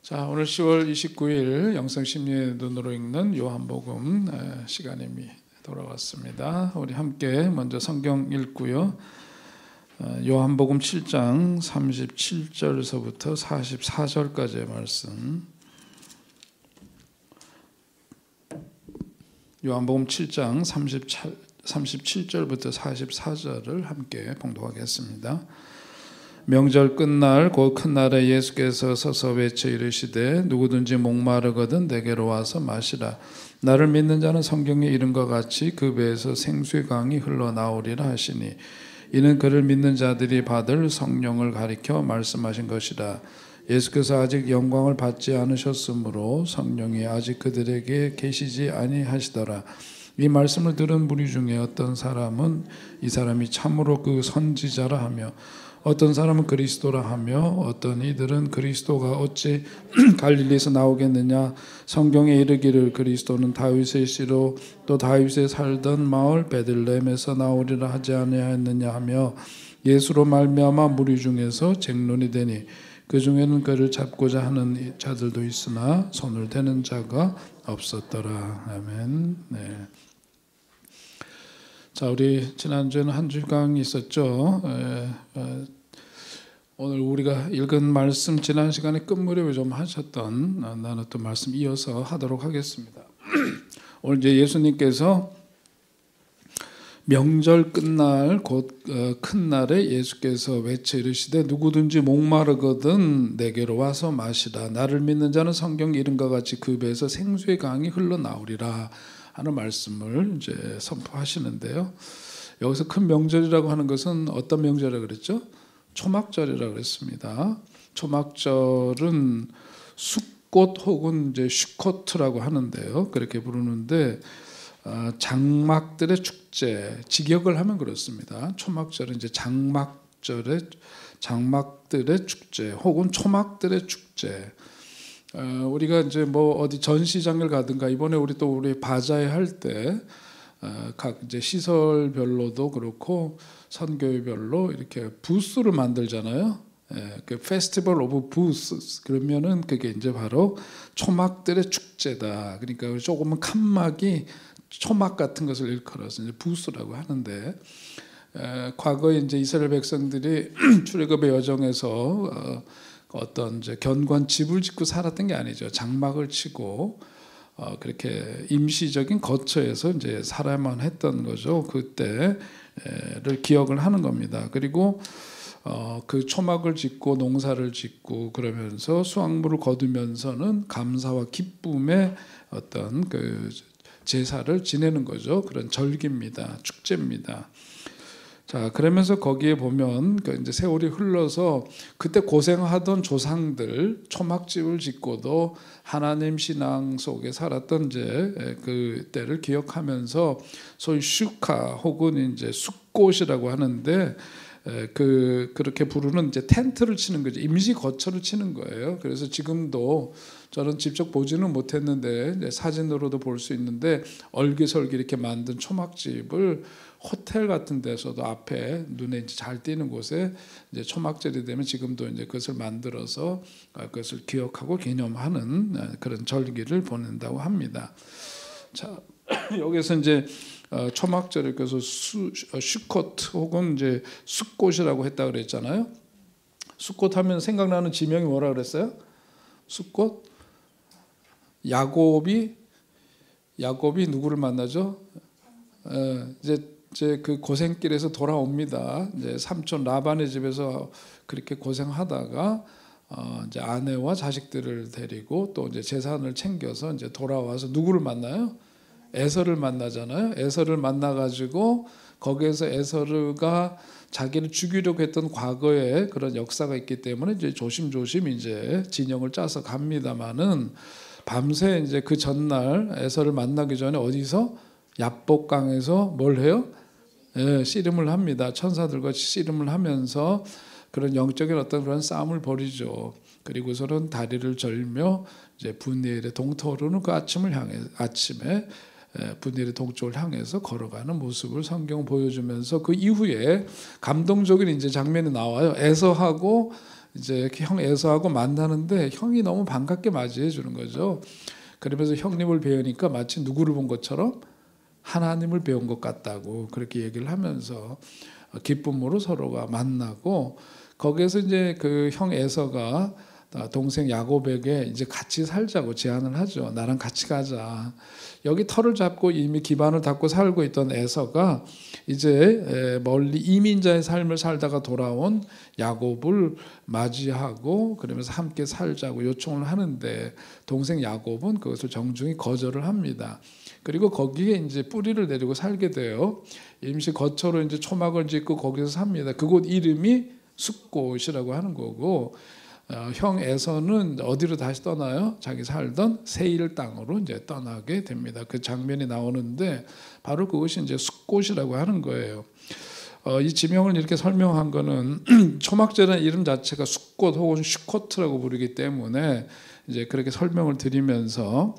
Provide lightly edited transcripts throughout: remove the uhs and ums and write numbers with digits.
자, 오늘 10월 29일 영성심리의 눈으로 읽는 요한복음 시간이 돌아왔습니다. 우리 함께 먼저 성경 읽고요. 요한복음 7장 37절에서부터 44절까지의 말씀. 요한복음 7장 37절부터 44절을 함께 봉독하겠습니다. 명절 끝날 곧 큰 날에 예수께서 서서 외쳐 이르시되 누구든지 목마르거든 내게로 와서 마시라. 나를 믿는 자는 성경에 이른과 같이 그 배에서 생수의 강이 흘러나오리라 하시니 이는 그를 믿는 자들이 받을 성령을 가리켜 말씀하신 것이라. 예수께서 아직 영광을 받지 않으셨으므로 성령이 아직 그들에게 계시지 아니하시더라. 이 말씀을 들은 무리 중에 어떤 사람은 이 사람이 참으로 그 선지자라 하며 어떤 사람은 그리스도라 하며 어떤 이들은 그리스도가 어찌 갈릴리에서 나오겠느냐. 성경에 이르기를 그리스도는 다윗의 씨로 또 다윗에 살던 마을 베들레헴에서 나오리라 하지 아니하였느냐 하며 예수로 말미암아 무리 중에서 쟁론이 되니 그 중에는 그를 잡고자 하는 자들도 있으나 손을 대는 자가 없었더라. 아멘. 네. 자, 우리 지난주에는 한 주간 있었죠. 오늘 우리가 읽은 말씀 지난 시간에 끝무렵에 좀 하셨던 나눴던 말씀 이어서 하도록 하겠습니다. 오늘 이제 예수님께서 명절 끝날 곧 큰 날에 예수께서 외쳐 이르시되 누구든지 목마르거든 내게로 와서 마시라. 나를 믿는 자는 성경 이름과 같이 그 배에서 생수의 강이 흘러나오리라 하는 말씀을 이제 선포하시는데요. 여기서 큰 명절이라고 하는 것은 어떤 명절이라고 그랬죠? 초막절이라고 그랬습니다. 초막절은 숫꽃 혹은 이제 슈코트라고 하는데요. 그렇게 부르는데 장막들의 축제, 직역을 하면 그렇습니다. 초막절은 이제 장막들의 축제 혹은 초막들의 축제. 우리가 이제 뭐 어디 전시장을 가든가 이번에 우리 바자회 할 때 각 이제 시설별로도 그렇고 선교회별로 이렇게 부스를 만들잖아요. 그 페스티벌 오브 부스 그러면은 그게 이제 바로 초막들의 축제다. 그러니까 조금은 칸막이 초막 같은 것을 일컬어서 이제 부스라고 하는데 과거에 이제 이스라엘 백성들이 출애굽의 여정에서 어떤 이제 견고한 집을 짓고 살았던 게 아니죠. 장막을 치고 그렇게 임시적인 거처에서 이제 살아야만 했던 거죠. 그때를 기억을 하는 겁니다. 그리고 그 초막을 짓고 농사를 짓고 그러면서 수확물을 거두면서는 감사와 기쁨의 어떤 그 제사를 지내는 거죠. 그런 절기입니다. 축제입니다. 자, 그러면서 거기에 보면 이제 세월이 흘러서 그때 고생하던 조상들 초막집을 짓고도 하나님 신앙 속에 살았던 이제 그 때를 기억하면서 소위 슈카 혹은 이제 숫꽃이라고 하는데 그렇게 부르는 이제 텐트를 치는 거죠. 임시 거처를 치는 거예요. 그래서 지금도 저는 직접 보지는 못했는데 사진으로도 볼 수 있는데 얼기설기 이렇게 만든 초막집을 호텔 같은 데서도 앞에 눈에 이제 잘 띄는 곳에 이제 초막절이 되면 지금도 이제 그것을 만들어서 그것을 기억하고 기념하는 그런 절기를 보낸다고 합니다. 자, 여기서 이제 초막절을 그래서 슈코트 혹은 이제 숫꽃이라고 했다 그랬잖아요. 숫꽃 하면 생각나는 지명이 뭐라 그랬어요? 숫꽃? 야곱이 누구를 만나죠? 이제 그 고생길에서 돌아옵니다. 이제 삼촌 라반의 집에서 그렇게 고생하다가 이제 아내와 자식들을 데리고 또 이제 재산을 챙겨서 이제 돌아와서 누구를 만나요? 에서를 만나잖아요. 에서를 만나가지고 거기에서 에서가 자기를 죽이려고 했던 과거에 그런 역사가 있기 때문에 이제 조심조심 이제 진영을 짜서 갑니다만은 밤새 이제 그 전날 에서를 만나기 전에 어디서 야복강에서 뭘 해요? 씨름을 합니다. 천사들과 씨름을 하면서 그런 영적인 어떤 그런 싸움을 벌이죠. 그리고서는 다리를 절며 이제 분이엘의 동토로는 그 아침에 분이엘의 동쪽을 향해서 걸어가는 모습을 성경 보여주면서 그 이후에 감동적인 이제 장면이 나와요. 에서하고 이제 형 에서하고 만나는데 형이 너무 반갑게 맞이해 주는 거죠. 그러면서 형님을 배우니까 마치 누구를 본 것처럼 하나님을 배운 것 같다고 그렇게 얘기를 하면서 기쁨으로 서로가 만나고, 거기에서 이제 그 형 에서가 동생 야곱에게 이제 같이 살자고 제안을 하죠. 나랑 같이 가자. 여기 터를 잡고 이미 기반을 닦고 살고 있던 에서가 이제 멀리 이민자의 삶을 살다가 돌아온 야곱을 맞이하고 그러면서 함께 살자고 요청을 하는데, 동생 야곱은 그것을 정중히 거절을 합니다. 그리고 거기에 이제 뿌리를 내리고 살게 돼요. 임시 거처로 이제 초막을 짓고 거기서 삽니다. 그곳 이름이 숫곳이라고 하는 거고, 형 에서는 어디로 다시 떠나요? 자기 살던 세일 땅으로 이제 떠나게 됩니다. 그 장면이 나오는데 바로 그것이 이제 숫곳이라고 하는 거예요. 이 지명을 이렇게 설명한 거는 초막제라는 이름 자체가 숫곳 혹은 슈코트라고 부르기 때문에 이제 그렇게 설명을 드리면서,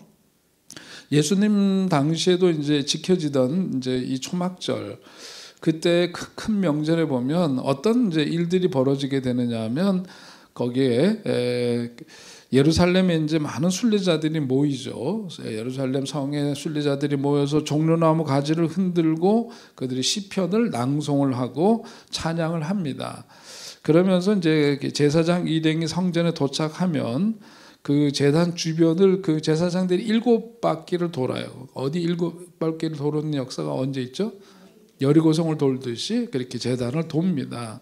예수님 당시에도 이제 지켜지던 이제 이 초막절, 그때 큰 명절에 보면 어떤 이제 일들이 벌어지게 되느냐면, 거기에 예루살렘에 이제 많은 순례자들이 모이죠. 예루살렘 성에 순례자들이 모여서 종려나무 가지를 흔들고 그들이 시편을 낭송을 하고 찬양을 합니다. 그러면서 이제 제사장 일행이 성전에 도착하면 그 제단 주변을 그 제사장들이 7바퀴를 돌아요. 어디 7바퀴를 도는 역사가 언제 있죠? 여리고성을 돌듯이 그렇게 제단을 돕니다.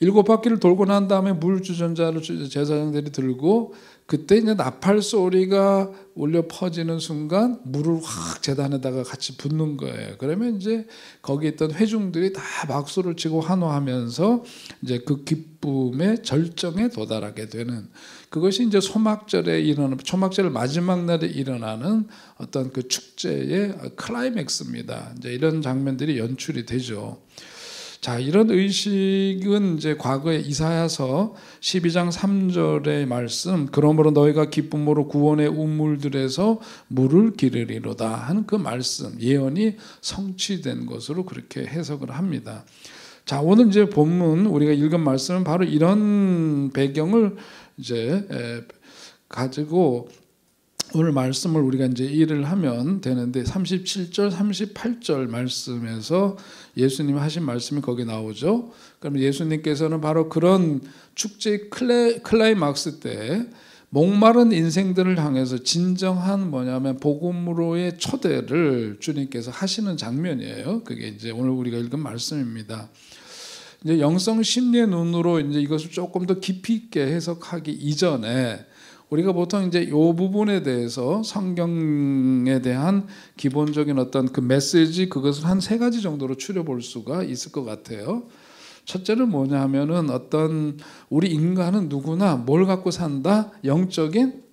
7바퀴를 돌고 난 다음에 물 주전자를 제사장들이 들고, 그때 이제 나팔 소리가 울려 퍼지는 순간 물을 확 제단에다가 같이 붓는 거예요. 그러면 이제 거기 있던 회중들이 다 박수를 치고 환호하면서 이제 그 기쁨의 절정에 도달하게 되는, 그것이 이제 소막절에 일어나는, 초막절 마지막 날에 일어나는 어떤 그 축제의 클라이맥스입니다. 이제 이런 장면들이 연출이 되죠. 자, 이런 의식은 이제 과거에 이사야서 12장 3절의 말씀, 그러므로 너희가 기쁨으로 구원의 우물들에서 물을 기르리로다 하는 그 말씀, 예언이 성취된 것으로 그렇게 해석을 합니다. 자, 오늘 이제 본문 우리가 읽은 말씀은 바로 이런 배경을 이제 가지고 오늘 말씀을 우리가 이제 일을 하면 되는데, 37절, 38절 말씀에서 예수님이 하신 말씀이 거기 나오죠. 그럼 예수님께서는 바로 그런 축제 클라이막스 때 목마른 인생들을 향해서 진정한 뭐냐면 복음으로의 초대를 주님께서 하시는 장면이에요. 그게 이제 오늘 우리가 읽은 말씀입니다. 이제 영성 심리의 눈으로 이제 이것을 조금 더 깊이 있게 해석하기 이전에, 우리가 보통 이제 이 부분에 대해서 성경에 대한 기본적인 어떤 그 메시지, 그것을 한 3가지 정도로 추려볼 수가 있을 것 같아요. 첫째는 뭐냐 하면은, 어떤 우리 인간은 누구나 뭘 갖고 산다? 영적인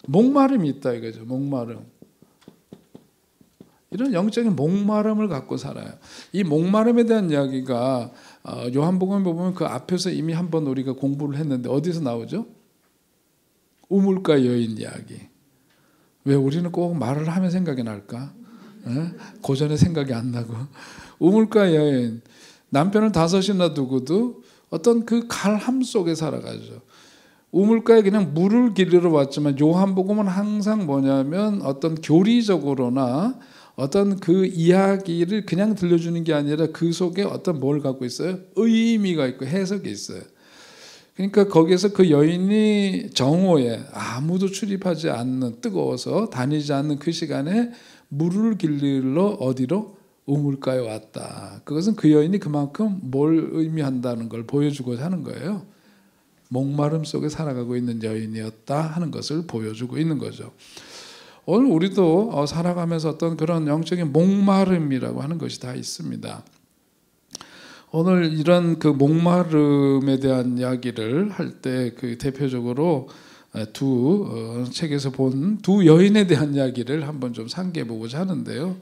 목마름이 있다 이거죠. 목마름. 이런 영적인 목마름을 갖고 살아요. 이 목마름에 대한 이야기가 요한복음에 보면 그 앞에서 이미 한번 우리가 공부를 했는데 어디서 나오죠? 우물가 여인 이야기. 왜 우리는 꼭 말을 하면 생각이 날까? 고전에 생각이 안 나고. 우물가 여인, 남편을 5이나 두고도 어떤 그 갈함 속에 살아가죠. 우물가에 그냥 물을 기르러 왔지만, 요한복음은 항상 뭐냐면 어떤 교리적으로나 어떤 그 이야기를 그냥 들려주는 게 아니라 그 속에 어떤 뭘 갖고 있어요? 의미가 있고 해석이 있어요. 그러니까 거기에서 그 여인이 정오에 아무도 출입하지 않는, 뜨거워서 다니지 않는 그 시간에 물을 기르러 어디로? 우물가에 왔다. 그것은 그 여인이 그만큼 뭘 의미한다는 걸 보여주고자 하는 거예요. 목마름 속에 살아가고 있는 여인이었다 하는 것을 보여주고 있는 거죠. 오늘 우리도 살아가면서 어떤 그런 영적인 목마름이라고 하는 것이 다 있습니다. 오늘 이런 그 목마름에 대한 이야기를 할 때 그 대표적으로 책에서 본 두 여인에 대한 이야기를 한번 좀 상기해 보고자 하는데요.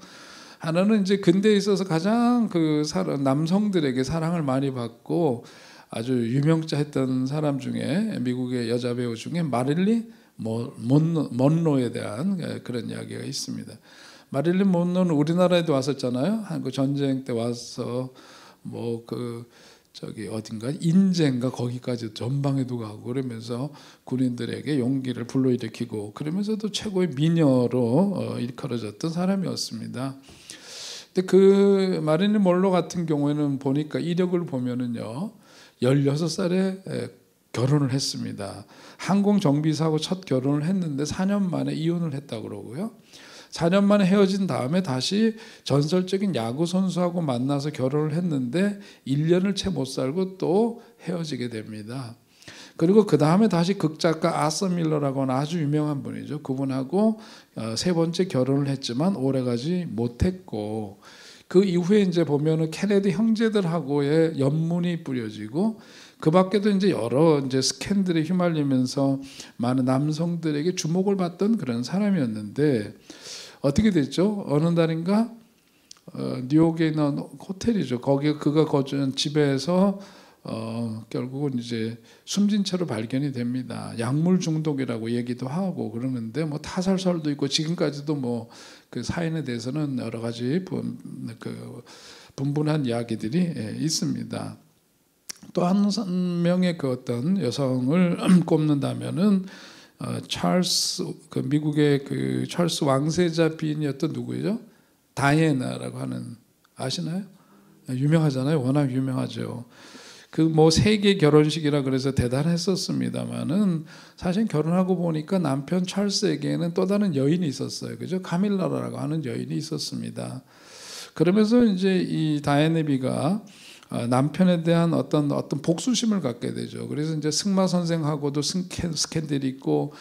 하나는 이제 근대에 있어서 가장 그 남성들에게 사랑을 많이 받고 아주 유명자했던 사람 중에, 미국의 여자 배우 중에 마릴린 먼로에 대한 그런 이야기가 있습니다. 마릴린 먼로는 우리나라에도 왔었잖아요. 한국 전쟁 때 와서 뭐 그 저기 어딘가 인제인가 거기까지 전방에도 가고 그러면서 군인들에게 용기를 불러일으키고 그러면서도 최고의 미녀로 일컬어졌던 사람이었습니다. 근데 그 마릴린 먼로 같은 경우에는 보니까 이력을 보면은요 16살에 결혼을 했습니다. 항공정비사하고 첫 결혼을 했는데 4년 만에 이혼을 했다고 그러고요. 4년 만에 헤어진 다음에 다시 전설적인 야구 선수하고 만나서 결혼을 했는데 1년을 채 못 살고 또 헤어지게 됩니다. 그리고 그 다음에 다시 극작가 아서 밀러라고 하는 아주 유명한 분이죠. 그분하고 세 번째 결혼을 했지만 오래가지 못했고 그 이후에 이제 보면은 케네디 형제들하고의 연문이 뿌려지고 그 밖에도 이제 여러 이제 스캔들에 휘말리면서 많은 남성들에게 주목을 받던 그런 사람이었는데 어떻게 됐죠? 어느 날인가 뉴욕에 있는 호텔이죠. 거기 그가 거주한 집에서 결국은 이제 숨진 채로 발견이 됩니다. 약물 중독이라고 얘기도 하고 그러는데 뭐 타살설도 있고 지금까지도 뭐 그 사인에 대해서는 여러 가지 분분한 이야기들이 있습니다. 또 한 명의 그 어떤 여성을 꼽는다면은 찰스 그 미국의 그 찰스 왕세자 비인이었던 누구죠? 다이애나라고 하는 아시나요? 유명하잖아요. 워낙 유명하죠. 그 뭐 세계 결혼식이라 그래서 대단했었습니다만은 사실 결혼하고 보니까 남편 찰스에게는 또 다른 여인이 있었어요. 그죠? 카밀라라고 하는 여인이 있었습니다. 그러면서 이제 이 다이애나비가 남편에 대한 어떤 복수심을 갖게 되죠. 그래서 이제 승마 선생하고도 스캔들이 있고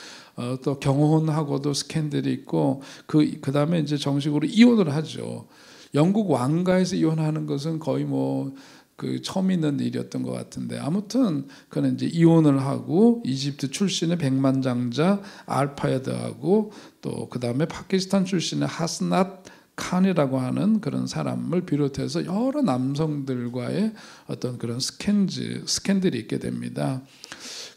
또 경호원하고도 스캔들이 있고 그 다음에 이제 정식으로 이혼을 하죠. 영국 왕가에서 이혼하는 것은 거의 뭐 그 처음 있는 일이었던 것 같은데 아무튼 그는 이제 이혼을 하고 이집트 출신의 백만장자 알파야드하고 또 그 다음에 파키스탄 출신의 하스낫 칸이라고 하는 그런 사람을 비롯해서 여러 남성들과의 어떤 그런 스캔들이 있게 됩니다.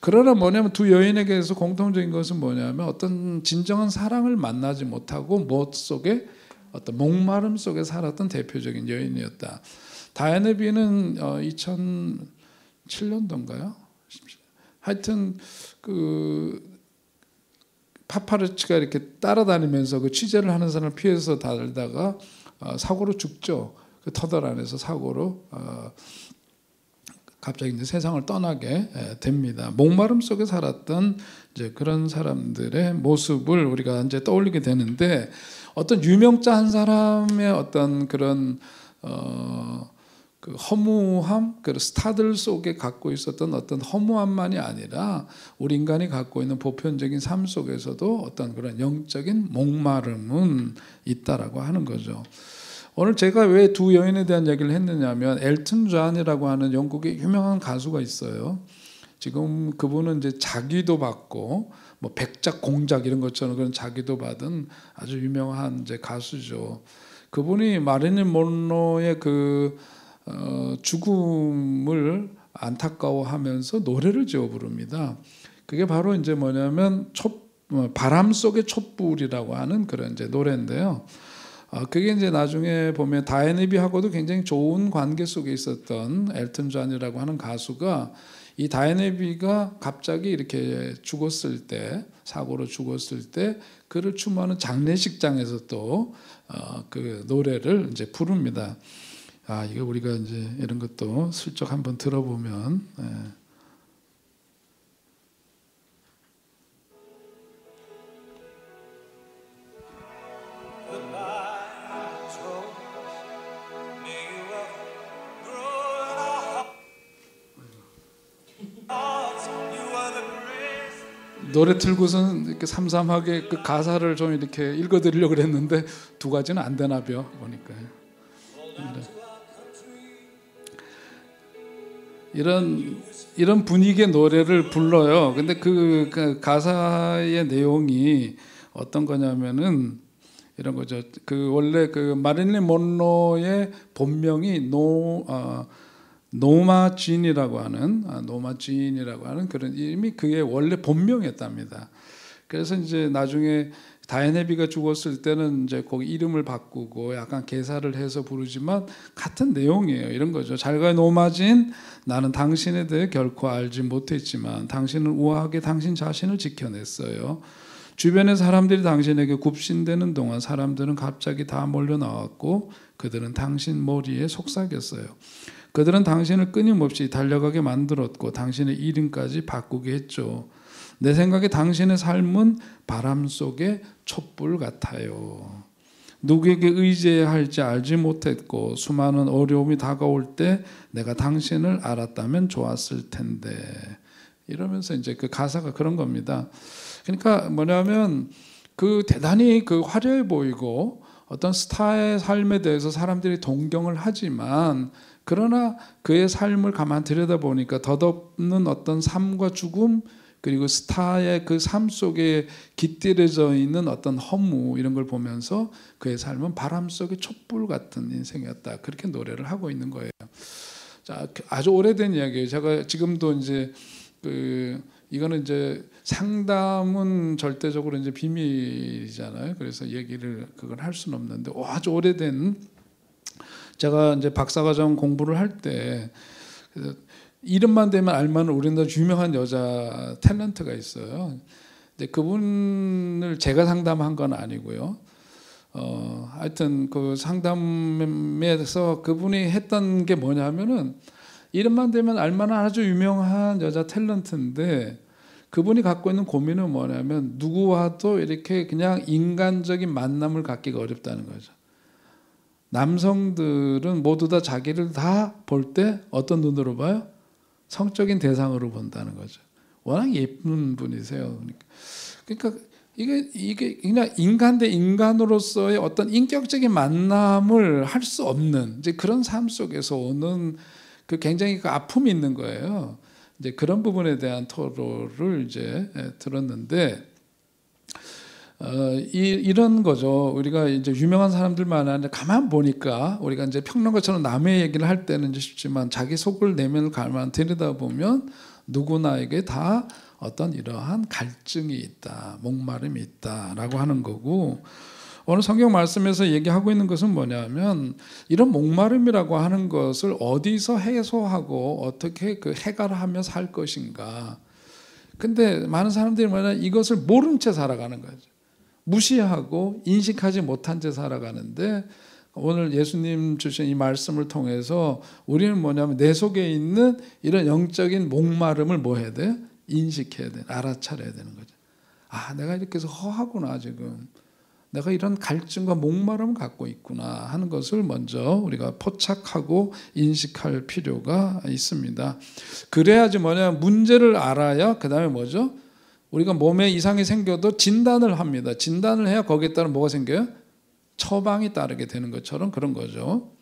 그러나 뭐냐면 두 여인에게서 공통적인 것은 뭐냐면 어떤 진정한 사랑을 만나지 못하고 못 속에 어떤 목마름 속에 살았던 대표적인 여인이었다. 다이애나비는 2007년도인가요? 하여튼 그 파파르치가 이렇게 따라다니면서 그 취재를 하는 사람을 피해서 달다가 사고로 죽죠. 그 터널 안에서 사고로 갑자기 이제 세상을 떠나게 됩니다. 목마름 속에 살았던 이제 그런 사람들의 모습을 우리가 이제 떠올리게 되는데 어떤 유명자 한 사람의 어떤 그런 그 허무함, 그 스타들 속에 갖고 있었던 어떤 허무함만이 아니라 우리 인간이 갖고 있는 보편적인 삶 속에서도 어떤 그런 영적인 목마름은 있다라고 하는 거죠. 오늘 제가 왜 두 여인에 대한 얘기를 했느냐면 엘튼 존이라고 하는 영국의 유명한 가수가 있어요. 지금 그분은 이제 자기도 받고 뭐 백작 공작 이런 것처럼 그런 자기도 받은 아주 유명한 이제 가수죠. 그분이 마릴린 먼로의 그 죽음을 안타까워하면서 노래를 지어 부릅니다. 그게 바로 이제 뭐냐면 바람 속의 촛불이라고 하는 그런 이제 노래인데요. 그게 이제 나중에 보면 다이애나비하고도 굉장히 좋은 관계 속에 있었던 엘튼 존이라고 하는 가수가 이 다이애나비가 갑자기 이렇게 죽었을 때 사고로 죽었을 때 그를 추모하는 장례식장에서 또 그 노래를 이제 부릅니다. 이거 우리가 이제 이런 것도 슬쩍 한번 들어보면 노래 틀고선 이렇게 삼삼하게 그 가사를 좀 이렇게 읽어드리려고 그랬는데 두 가지는 안 되나 봐 보니까 이런 분위기의 노래를 불러요. 근데 그 가사의 내용이 어떤 거냐면은 이런 거죠. 그 원래 그 마릴린 먼로의 본명이 노마 진이라고 하는 그런 이름이 그의 원래 본명이었답니다. 그래서 이제 나중에 다이애네비가 죽었을 때는 이제 거기 이름을 바꾸고 약간 개사를 해서 부르지만 같은 내용이에요. 이런 거죠. 잘가 노마진, 나는 당신에 대해 결코 알지 못했지만 당신은 우아하게 당신 자신을 지켜냈어요. 주변의 사람들이 당신에게 굽신대는 동안 사람들은 갑자기 다 몰려 나왔고 그들은 당신 머리에 속삭였어요. 그들은 당신을 끊임없이 달려가게 만들었고 당신의 이름까지 바꾸게 했죠. 내 생각에 당신의 삶은 바람 속의 촛불 같아요. 누구에게 의지해야 할지 알지 못했고 수많은 어려움이 다가올 때 내가 당신을 알았다면 좋았을 텐데, 이러면서 이제 그 가사가 그런 겁니다. 그러니까 뭐냐면 그 대단히 그 화려해 보이고 어떤 스타의 삶에 대해서 사람들이 동경을 하지만 그러나 그의 삶을 가만 들여다보니까 덧없는 어떤 삶과 죽음, 그리고 스타의 그 삶 속에 깃들여져 있는 어떤 허무, 이런 걸 보면서 그의 삶은 바람 속의 촛불 같은 인생이었다, 그렇게 노래를 하고 있는 거예요. 자, 아주 오래된 이야기예요. 제가 지금도 이제 이거는 이제 상담은 절대적으로 이제 비밀이잖아요. 그래서 얘기를 그걸 할 수는 없는데 아주 오래된, 제가 이제 박사과정 공부를 할 때 이름만 되면 알만한 우리나라 유명한 여자 탤런트가 있어요. 근데 그분을 제가 상담한 건 아니고요. 하여튼 그 상담에서 그분이 했던 게 뭐냐면은 이름만 되면 알만한 아주 유명한 여자 탤런트인데 그분이 갖고 있는 고민은 뭐냐면 누구와도 이렇게 그냥 인간적인 만남을 갖기가 어렵다는 거죠. 남성들은 모두 다 자기를 다 볼 때 어떤 눈으로 봐요? 성적인 대상으로 본다는 거죠. 워낙 예쁜 분이세요. 그러니까 이게 그냥 인간 대 인간으로서의 어떤 인격적인 만남을 할 수 없는 이제 그런 삶 속에서 오는 그 굉장히 그 아픔이 있는 거예요. 이제 그런 부분에 대한 토로를 이제 들었는데 이런 거죠. 우리가 이제 유명한 사람들만 하는데 가만 보니까 우리가 이제 평론가처럼 남의 얘기를 할 때는 이제 쉽지만 자기 속을 내면을 가만 들여다보면 누구나에게 다 어떤 이러한 갈증이 있다, 목마름이 있다라고 하는 거고, 오늘 성경 말씀에서 얘기하고 있는 것은 뭐냐면 이런 목마름이라고 하는 것을 어디서 해소하고 어떻게 그 해결하며 살 것인가. 근데 많은 사람들이 뭐냐, 이것을 모른 채 살아가는 거죠. 무시하고 인식하지 못한 채 살아가는데 오늘 예수님 주신 이 말씀을 통해서 우리는 뭐냐면 내 속에 있는 이런 영적인 목마름을 뭐 해야 돼? 인식해야 돼. 알아차려야 되는 거죠. 아, 내가 이렇게 해서 허하구나. 지금 내가 이런 갈증과 목마름을 갖고 있구나 하는 것을 먼저 우리가 포착하고 인식할 필요가 있습니다. 그래야지 뭐냐, 문제를 알아야 그 다음에 뭐죠? 우리가 몸에 이상이 생겨도 진단을 합니다. 진단을 해야 거기에 따른 뭐가 생겨요? 처방이 따르게 되는 것처럼 그런 거죠.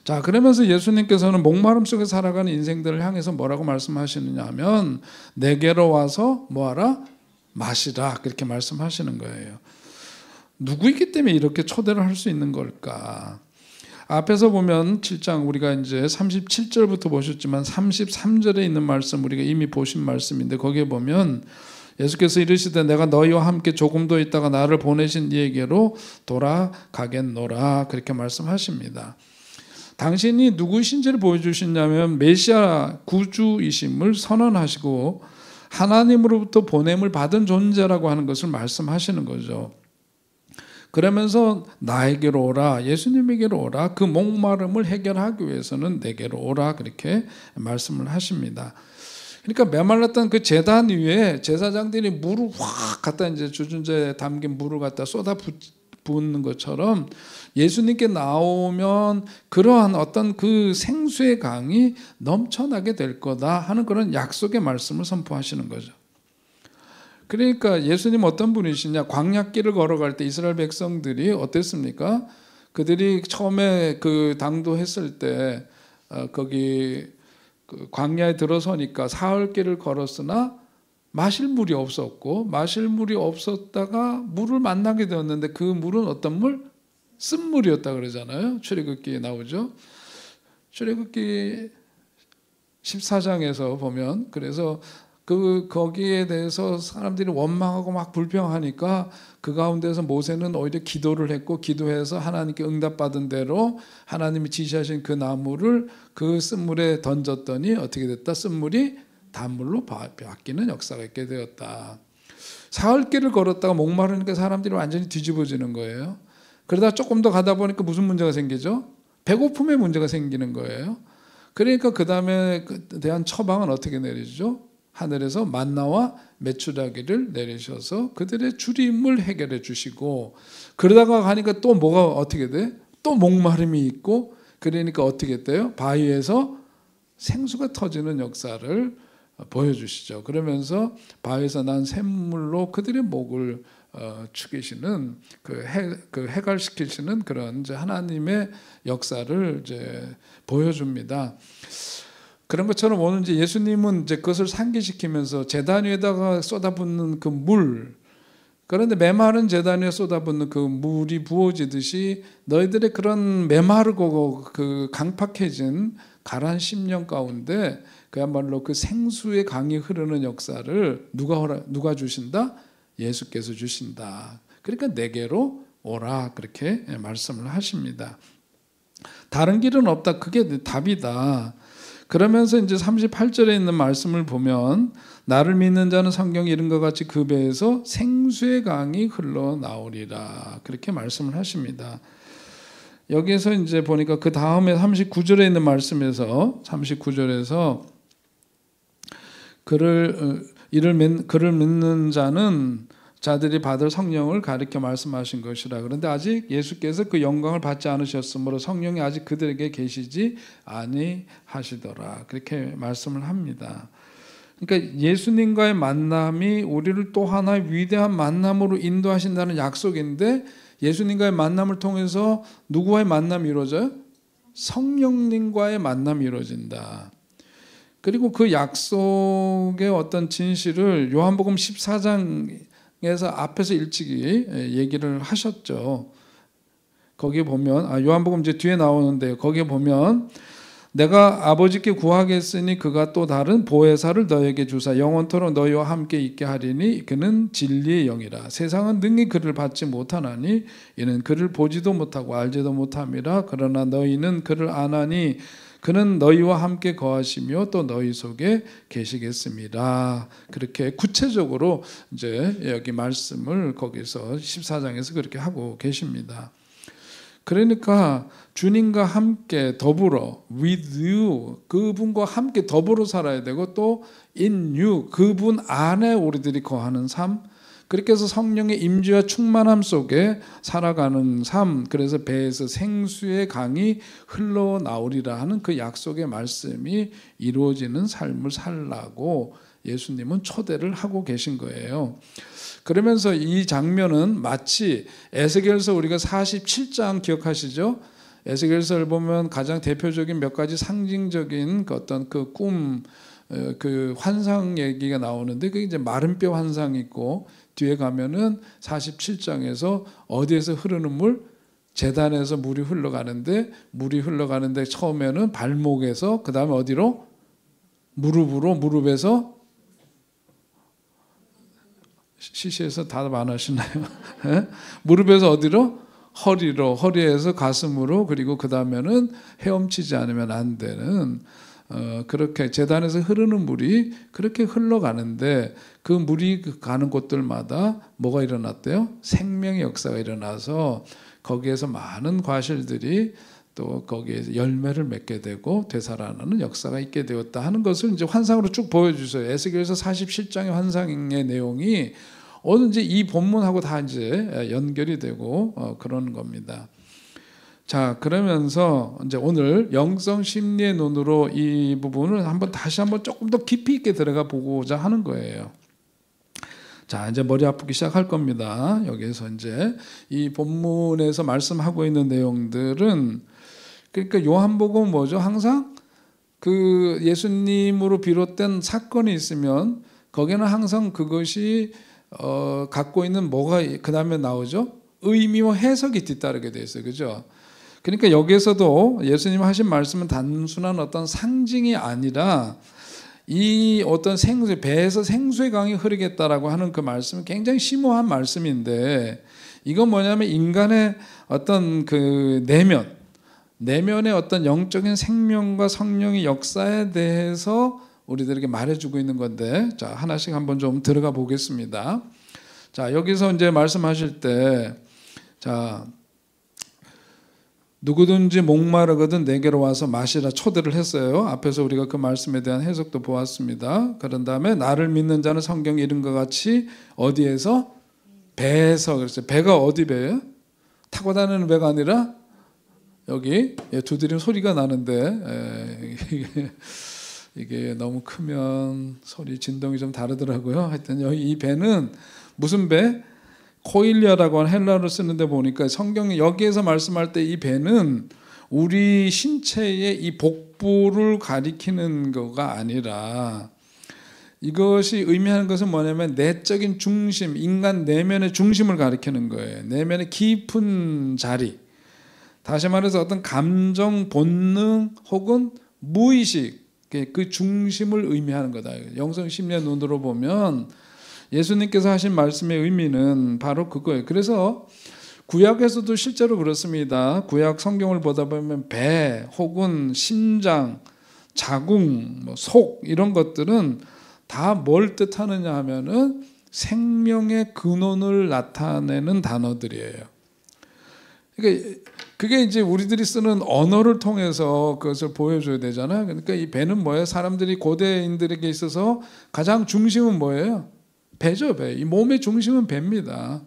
자, 그러면서 예수님께서는 목마름 속에 살아가는 인생들을 향해서 뭐라고 말씀하시느냐 하면 내게로 와서 뭐하라? 마시라, 그렇게 말씀하시는 거예요. 누구이기 때문에 이렇게 초대를 할 수 있는 걸까? 앞에서 보면 7장 우리가 이제 37절부터 보셨지만 33절에 있는 말씀 우리가 이미 보신 말씀인데 거기에 보면 예수께서 이르시되 내가 너희와 함께 조금 더 있다가 나를 보내신 이에게로 돌아가겠노라, 그렇게 말씀하십니다. 당신이 누구신지를 보여주시냐면 메시아 구주이심을 선언하시고 하나님으로부터 보냄을 받은 존재라고 하는 것을 말씀하시는 거죠. 그러면서 나에게로 오라, 예수님에게로 오라, 그 목마름을 해결하기 위해서는 내게로 오라, 그렇게 말씀을 하십니다. 그러니까 메말랐던 그 제단 위에 제사장들이 물을 확 갖다 이제 주전자에 담긴 물을 갖다 쏟아 붓는 것처럼 예수님께 나오면 그러한 어떤 그 생수의 강이 넘쳐나게 될 거다 하는 그런 약속의 말씀을 선포하시는 거죠. 그러니까 예수님 어떤 분이시냐, 광야길을 걸어갈 때 이스라엘 백성들이 어땠습니까? 그들이 처음에 그 당도했을 때 거기 그 광야에 들어서니까 사흘길을 걸었으나 마실 물이 없었고, 마실 물이 없었다가 물을 만나게 되었는데 그 물은 어떤 물? 쓴물이었다 그러잖아요. 출애굽기에 나오죠. 출애굽기 14장에서 보면, 그래서 거기에 대해서 사람들이 원망하고 막 불평하니까 그 가운데서 모세는 오히려 기도를 했고 기도해서 하나님께 응답받은 대로 하나님이 지시하신 그 나무를 그 쓴물에 던졌더니 어떻게 됐다? 쓴물이 단물로 바뀌는 역사가 있게 되었다. 사흘 길을 걸었다가 목마르니까 사람들이 완전히 뒤집어지는 거예요. 그러다 조금 더 가다 보니까 무슨 문제가 생기죠? 배고픔의 문제가 생기는 거예요. 그러니까 그 다음에 대한 처방은 어떻게 내리죠? 하늘에서 만나와 메추라기를 내리셔서 그들의 줄임을 해결해 주시고, 그러다가 가니까 또 뭐가 어떻게 돼? 또 목마름이 있고, 그러니까 어떻게 돼요? 바위에서 생수가 터지는 역사를 보여주시죠. 그러면서 바위에서 난 샘물로 그들의 목을 축이시는 해갈시키시는 그런 이제 하나님의 역사를 이제 보여줍니다. 그런 것처럼 오늘 이제 예수님은 이제 그것을 상기시키면서 제단 위에다가 쏟아붓는 그 물, 그런데 메마른 제단 위에 쏟아붓는 그 물이 부어지듯이 너희들의 그런 메마르고 그 강팍해진 가라앉은 심령 가운데 그야말로 그 생수의 강이 흐르는 역사를 누가 주신다? 예수께서 주신다. 그러니까 내게로 오라, 그렇게 말씀을 하십니다. 다른 길은 없다. 그게 답이다. 그러면서 이제 38절에 있는 말씀을 보면 나를 믿는 자는 성경에 이른 것 같이 그 배에서 생수의 강이 흘러나오리라, 그렇게 말씀을 하십니다. 여기에서 이제 보니까 그 다음에 39절에 있는 말씀에서 39절에서 그를 믿는 자들이 받을 성령을 가리켜 말씀하신 것이라. 그런데 아직 예수께서 그 영광을 받지 않으셨으므로 성령이 아직 그들에게 계시지 아니하시더라, 그렇게 말씀을 합니다. 그러니까 예수님과의 만남이 우리를 또 하나의 위대한 만남으로 인도하신다는 약속인데, 예수님과의 만남을 통해서 누구와의 만남이 이루어져요? 성령님과의 만남이 이루어진다. 그리고 그 약속의 어떤 진실을 요한복음 14장에서 앞에서 일찍이 얘기를 하셨죠. 거기에 보면 요한복음 이제 뒤에 나오는데, 거기에 보면 내가 아버지께 구하겠으니 그가 또 다른 보혜사를 너에게 주사 영원토록 너희와 함께 있게 하리니 그는 진리의 영이라. 세상은 능히 그를 받지 못하나니 이는 그를 보지도 못하고 알지도 못함이라. 그러나 너희는 그를 아나니 그는 너희와 함께 거하시며 또 너희 속에 계시겠습니다. 그렇게 구체적으로 이제 여기 말씀을 거기서 14장에서 그렇게 하고 계십니다. 그러니까 주님과 함께 더불어 with you, 그분과 함께 더불어 살아야 되고, 또 in you, 그분 안에 우리들이 거하는 삶, 그렇게 해서 성령의 임재와 충만함 속에 살아가는 삶, 그래서 배에서 생수의 강이 흘러나오리라 하는 그 약속의 말씀이 이루어지는 삶을 살라고 예수님은 초대를 하고 계신 거예요. 그러면서 이 장면은 마치 에스겔서, 우리가 47장 기억하시죠? 에스겔서를 보면 가장 대표적인 몇 가지 상징적인 그 어떤 그 꿈, 그 환상 얘기가 나오는데, 그게 이제 마른 뼈 환상이 있고, 뒤에 가면은 47장에서 어디에서 흐르는 물? 제단에서 물이 흘러가는데 처음에는 발목에서, 그 다음에 어디로? 무릎으로, 무릎에서, 시시해서 답 안 하시나요? 무릎에서 어디로? 허리로, 허리에서 가슴으로, 그리고 그 다음에는 헤엄치지 않으면 안 되는, 그렇게 제단에서 흐르는 물이 그렇게 흘러가는데, 그 물이 가는 곳들마다 뭐가 일어났대요? 생명의 역사가 일어나서 거기에서 많은 과실들이 또 거기에 열매를 맺게 되고 되살아나는 역사가 있게 되었다 하는 것을 이제 환상으로 쭉 보여주세요. 에스겔서 47장의 환상의 내용이 오늘 이제 이 본문하고 다 이제 연결이 되고 그런 겁니다. 자, 그러면서 이제 오늘 영성 심리의 눈으로 이 부분을 다시 한번 조금 더 깊이 있게 들어가 보고자 하는 거예요. 자, 이제 머리 아프기 시작할 겁니다. 여기에서 이제 이 본문에서 말씀하고 있는 내용들은, 그러니까 요한복음은 뭐죠? 항상 그 예수님으로 비롯된 사건이 있으면 거기는 항상 그것이 갖고 있는 뭐가 그 다음에 나오죠? 의미와 해석이 뒤따르게 돼 있어요. 그죠? 그러니까 여기에서도 예수님 하신 말씀은 단순한 어떤 상징이 아니라 이 어떤 생수, 배에서 생수의 강이 흐르겠다라고 하는 그 말씀은 굉장히 심오한 말씀인데, 이건 뭐냐면 인간의 어떤 그 내면의 어떤 영적인 생명과 성령의 역사에 대해서 우리들에게 말해주고 있는 건데, 자, 하나씩 한번 좀 들어가 보겠습니다. 자, 여기서 이제 말씀하실 때, 자, 누구든지 목마르거든 내게로 와서 마시라 초대를 했어요. 앞에서 우리가 그 말씀에 대한 해석도 보았습니다. 그런 다음에 나를 믿는 자는 성경 이름과 같이 어디에서? 배에서. 그랬어요. 배가 어디 배예요? 타고 다니는 배가 아니라 여기 두드리는 소리가 나는데 이게 너무 크면 소리 진동이 좀 다르더라고요. 하여튼 여기 이 배는 무슨 배? 코일리아라고 하는 헬라어를 쓰는데 보니까 성경이 여기에서 말씀할 때 이 배는 우리 신체의 이 복부를 가리키는 거가 아니라, 이것이 의미하는 것은 뭐냐면 내적인 중심, 인간 내면의 중심을 가리키는 거예요. 내면의 깊은 자리. 다시 말해서 어떤 감정, 본능 혹은 무의식, 그 중심을 의미하는 거다. 영성 심리의 눈으로 보면 예수님께서 하신 말씀의 의미는 바로 그거예요. 그래서 구약에서도 실제로 그렇습니다. 구약 성경을 보다 보면 배 혹은 심장, 자궁, 속 이런 것들은 다 뭘 뜻하느냐 하면은 생명의 근원을 나타내는 단어들이에요. 그러니까 그게 이제 우리들이 쓰는 언어를 통해서 그것을 보여줘야 되잖아요. 그러니까 이 배는 뭐예요? 사람들이 고대인들에게 있어서 가장 중심은 뭐예요? 배죠, 배. 이 몸의 중심은 배입니다.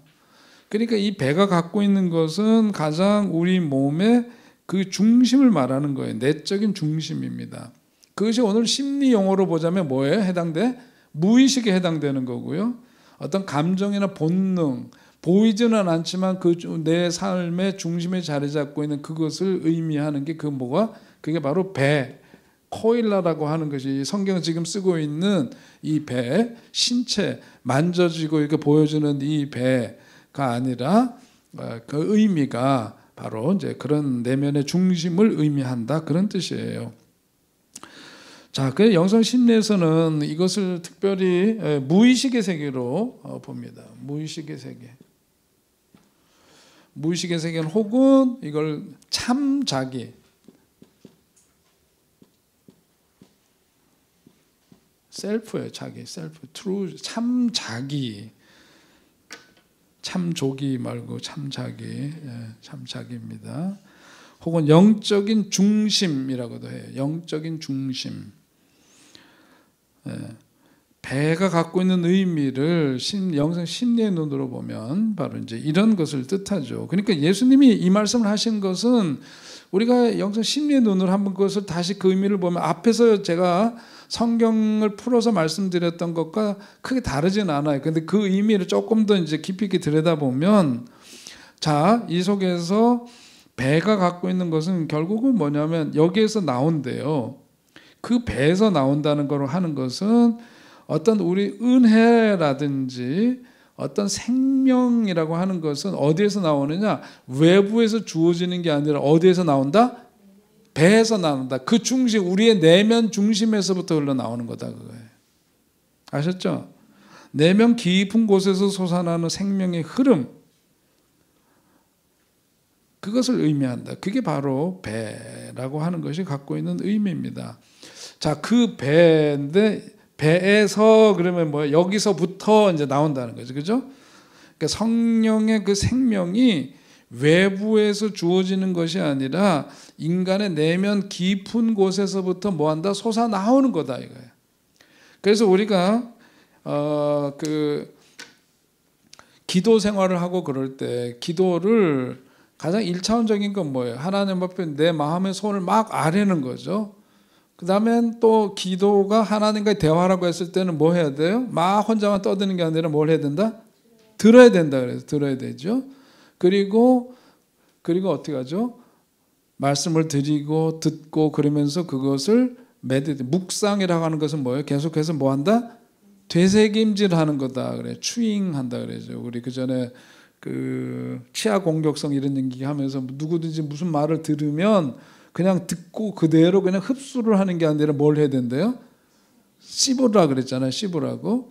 그러니까 이 배가 갖고 있는 것은 가장 우리 몸의 그 중심을 말하는 거예요. 내적인 중심입니다. 그것이 오늘 심리 용어로 보자면 뭐예요? 해당돼? 무의식에 해당되는 거고요. 어떤 감정이나 본능, 보이지는 않지만 그 내 삶의 중심에 자리 잡고 있는 그것을 의미하는 게 그게 바로 배. 코일라라고 하는 것이 성경을 지금 쓰고 있는 이 배, 신체, 만져지고 이렇게 보여주는 이 배가 아니라 그 의미가 바로 이제 그런 내면의 중심을 의미한다, 그런 뜻이에요. 자, 그 영성 심리에서는 이것을 특별히 무의식의 세계로 봅니다. 무의식의 세계. 무의식의 세계는 혹은 이걸 참 자기, 셀프예요. 자기, 셀프, 트루, 참 자기, 참 조기 말고 참 자기, 참 자기입니다. 혹은 영적인 중심이라고도 해요. 영적인 중심. 배가 갖고 있는 의미를 영성 심리의 눈으로 보면 바로 이제 이런 것을 뜻하죠. 그러니까 예수님이 이 말씀을 하신 것은 우리가 영성 심리의 눈으로 한번 그것을 다시 그 의미를 보면 앞에서 제가 성경을 풀어서 말씀드렸던 것과 크게 다르진 않아요. 근데 그 의미를 조금 더 이제 깊이 있게 들여다보면, 자, 이 속에서 배가 갖고 있는 것은 결국은 뭐냐면 여기에서 나온대요. 그 배에서 나온다는 걸 하는 것은 어떤 우리 은혜라든지 어떤 생명이라고 하는 것은 어디에서 나오느냐? 외부에서 주어지는 게 아니라 어디에서 나온다? 배에서 나온다. 그 중심, 우리의 내면 중심에서부터 흘러나오는 거다, 그거예요. 아셨죠? 내면 깊은 곳에서 솟아나는 생명의 흐름, 그것을 의미한다. 그게 바로 배라고 하는 것이 갖고 있는 의미입니다. 자, 그 배인데 배에서 그러면 뭐 여기서부터 이제 나온다는 거죠, 그죠? 그러니까 성령의 그 생명이 외부에서 주어지는 것이 아니라 인간의 내면 깊은 곳에서부터 뭐한다? 솟아 나오는 거다, 이거예요. 그래서 우리가 그 기도 생활을 하고 그럴 때 기도를 가장 1차원적인 건 뭐예요? 하나님 앞에 내 마음의 손을 막 아뢰는 거죠. 그 다음엔 또 기도가 하나님과의 대화라고 했을 때는 뭐 해야 돼요? 막 혼자만 떠드는 게 아니라 뭘 해야 된다? 들어야 된다. 그래서 들어야 되죠. 그리고 어떻게 하죠? 말씀을 드리고 듣고 그러면서 그것을 묵상이라고 하는 것은 뭐예요? 계속해서 뭐 한다? 되새김질하는 거다. 그래, 추잉한다 그러죠. 우리 그 전에 그 치아 공격성 이런 얘기 하면서 누구든지 무슨 말을 들으면 그냥 듣고 그대로 그냥 흡수를 하는 게 아니라 뭘 해야 된대요? 씹으라 그랬잖아요. 씹으라고.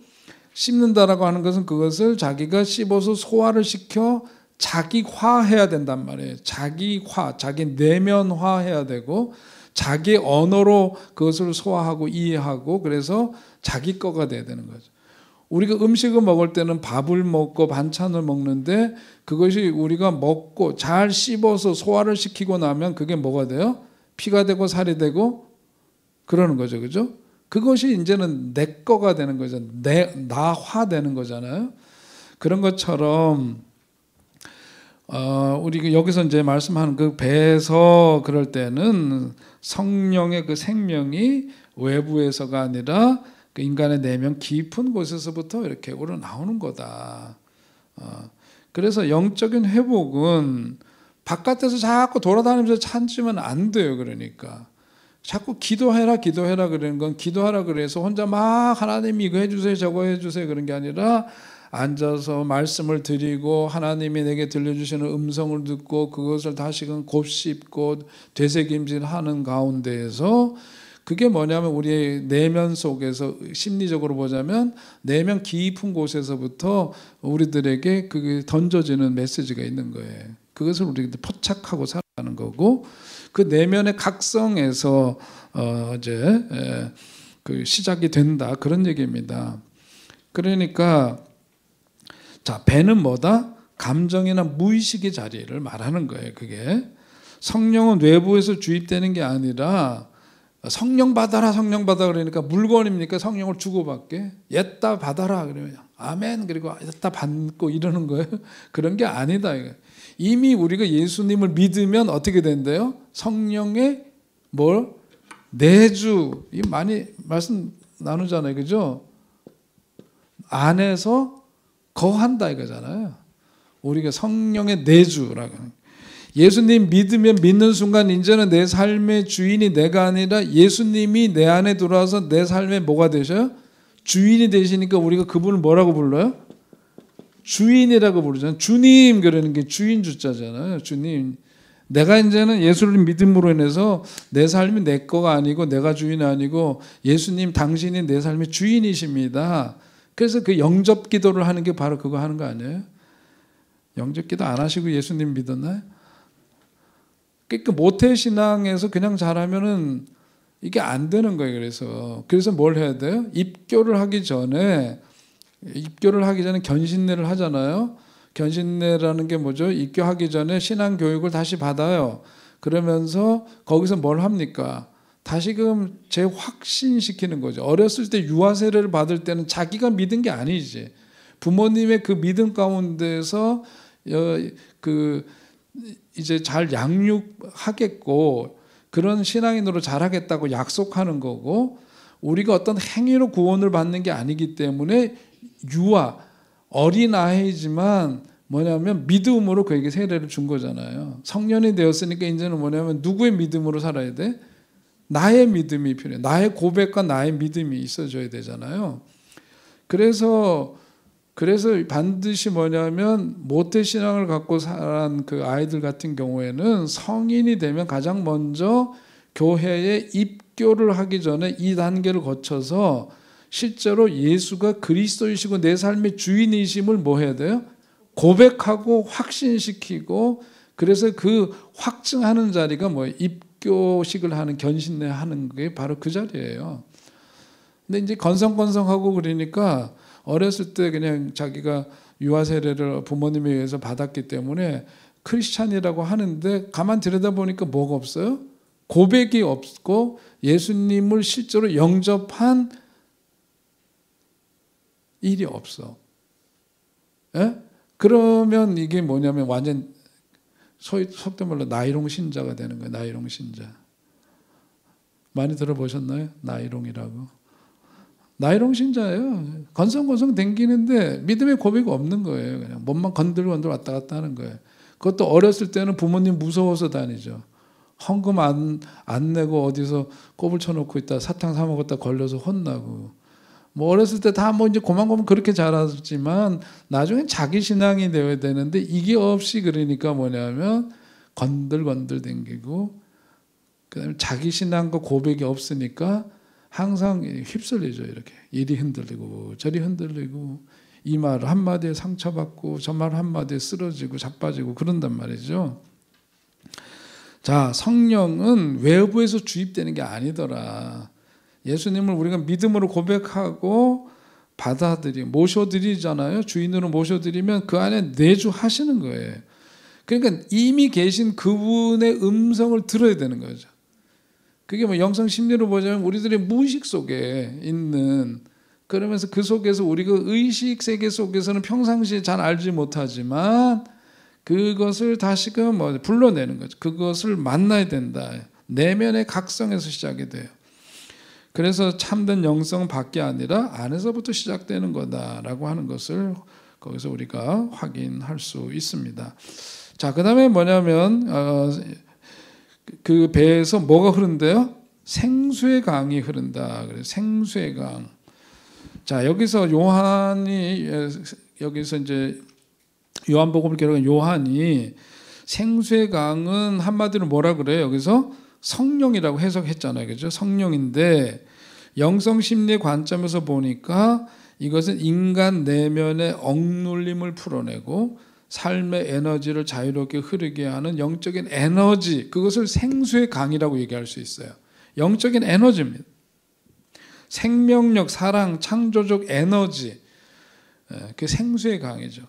씹는다라고 하는 것은 그것을 자기가 씹어서 소화를 시켜 자기화해야 된단 말이에요. 자기화, 자기 내면화해야 되고 자기 언어로 그것을 소화하고 이해하고 그래서 자기 거가 돼야 되는 거죠. 우리가 음식을 먹을 때는 밥을 먹고 반찬을 먹는데 그것이 우리가 먹고 잘 씹어서 소화를 시키고 나면 그게 뭐가 돼요? 피가 되고 살이 되고 그러는 거죠. 그죠? 그것이 이제는 내 거가 되는 거죠. 나화 되는 거잖아요. 그런 것처럼 우리 여기서 이제 말씀하는 그 배에서 그럴 때는 성령의 그 생명이 외부에서가 아니라 그 인간의 내면 깊은 곳에서부터 이렇게 우러나오는 거다. 그래서 영적인 회복은 바깥에서 자꾸 돌아다니면서 찾으면 안 돼요. 그러니까 자꾸 기도해라 그러는 건 기도하라 그래서 혼자 막 하나님 이거 해주세요 저거 해주세요 그런 게 아니라 앉아서 말씀을 드리고 하나님이 내게 들려주시는 음성을 듣고 그것을 다시금 곱씹고 되새김질하는 가운데에서 그게 뭐냐면 우리의 내면 속에서 심리적으로 보자면 내면 깊은 곳에서부터 우리들에게 그게 던져지는 메시지가 있는 거예요. 그것을 우리가 포착하고 살아가는 거고 그 내면의 각성에서 이제 그 시작이 된다 그런 얘기입니다. 그러니까 자 배는 뭐다? 감정이나 무의식의 자리를 말하는 거예요. 그게 성령은 외부에서 주입되는 게 아니라 성령 받아라 그러니까 물건입니까? 성령을 주고받게 옛다 받아라 그러면 아멘 그리고 옛다 받고 이러는 거예요. 그런 게 아니다. 이미 우리가 예수님을 믿으면 어떻게 된대요? 성령의 뭘? 내주. 이 많이 말씀 나누잖아요. 그죠? 안에서 거한다 이거잖아요. 우리가 성령의 내주라고. 예수님 믿으면 믿는 순간 이제는 내 삶의 주인이 내가 아니라 예수님이 내 안에 들어와서 내 삶의 뭐가 되셔요? 주인이 되시니까 우리가 그분을 뭐라고 불러요? 주인이라고 부르잖아요. 주님 그러는 게 주인 주자잖아요. 주님. 내가 이제는 예수를 믿음으로 인해서 내 삶이 내 거가 아니고 내가 주인이 아니고 예수님 당신이 내 삶의 주인이십니다. 그래서 그 영접 기도를 하는 게 바로 그거 하는 거 아니에요? 영접 기도 안 하시고 예수님 믿었나요? 그러니까 모태신앙에서 그냥 잘하면은 이게 안 되는 거예요. 그래서 뭘 해야 돼요? 입교를 하기 전에 견신례를 하잖아요. 견신례라는 게 뭐죠? 입교하기 전에 신앙 교육을 다시 받아요. 그러면서 거기서 뭘 합니까? 다시금 재확신시키는 거죠. 어렸을 때 유아 세례를 받을 때는 자기가 믿은 게 아니지. 부모님의 그 믿음 가운데서 이제 잘 양육하겠고 그런 신앙인으로 자라겠다고 약속하는 거고 우리가 어떤 행위로 구원을 받는 게 아니기 때문에 유아 어린아이지만 뭐냐면 믿음으로 그에게 세례를 준 거잖아요. 성년이 되었으니까 이제는 뭐냐면 누구의 믿음으로 살아야 돼? 나의 믿음이 필요해. 나의 고백과 나의 믿음이 있어줘야 되잖아요. 그래서 반드시 뭐냐면 모태신앙을 갖고 자란 그 아이들 같은 경우에는 성인이 되면 가장 먼저 교회에 입교를 하기 전에 이 단계를 거쳐서 실제로 예수가 그리스도이시고 내 삶의 주인이심을 뭐 해야 돼요? 고백하고 확신시키고 그래서 그 확증하는 자리가 뭐예요? 입교식을 하는 견신례 하는 게 바로 그 자리예요. 근데 이제 건성건성하고 그러니까 어렸을 때 그냥 자기가 유아 세례를 부모님에 의해서 받았기 때문에 크리스찬이라고 하는데 가만 들여다보니까 뭐가 없어요? 고백이 없고 예수님을 실제로 영접한 일이 없어. 예? 그러면 이게 뭐냐면 완전 속된 말로 나이롱 신자가 되는 거예요. 나이롱 신자. 많이 들어보셨나요? 나이롱이라고. 나이롱 신자예요. 건성건성 댕기는데 믿음의 고백이 없는 거예요. 그냥 몸만 건들건들 왔다 갔다 하는 거예요. 그것도 어렸을 때는 부모님 무서워서 다니죠. 헌금 안 내고 어디서 꼽을 쳐놓고 있다 사탕 사 먹었다 걸려서 혼나고. 뭐 어렸을 때 다 뭐 이제 고만고만 그렇게 자랐지만 나중에 자기 신앙이 되어야 되는데 이게 없이 그러니까 뭐냐면 건들건들 댕기고 그다음에 자기 신앙과 고백이 없으니까 항상 휩쓸리죠. 이렇게 이리 흔들리고 저리 흔들리고 이 말 한마디에 상처받고 저 말 한마디에 쓰러지고 자빠지고 그런단 말이죠. 자, 성령은 외부에서 주입되는 게 아니더라. 예수님을 우리가 믿음으로 고백하고 모셔드리잖아요. 주인으로 모셔드리면 그 안에 내주하시는 거예요. 그러니까 이미 계신 그분의 음성을 들어야 되는 거죠. 그게 뭐 영성 심리로 보자면 우리들의 무의식 속에 있는, 그러면서 그 속에서 우리가 의식 세계 속에서는 평상시에 잘 알지 못하지만 그것을 다시금 불러내는 거죠. 그것을 만나야 된다. 내면의 각성에서 시작이 돼요. 그래서 참된 영성은 밖이 아니라 안에서부터 시작되는 거다라고 하는 것을 거기서 우리가 확인할 수 있습니다. 자, 그 다음에 뭐냐면 그 배에서 뭐가 흐른대요? 생수의 강이 흐른다. 그래서 생수의 강. 자, 여기서 이제 요한복음을 기록한 요한이 생수의 강은 한마디로 뭐라 그래요? 여기서 성령이라고 해석했잖아요. 그죠? 성령인데 영성 심리의 관점에서 보니까 이것은 인간 내면의 억눌림을 풀어내고 삶의 에너지를 자유롭게 흐르게 하는 영적인 에너지, 그것을 생수의 강이라고 얘기할 수 있어요. 영적인 에너지입니다. 생명력, 사랑, 창조적 에너지, 그 생수의 강이죠.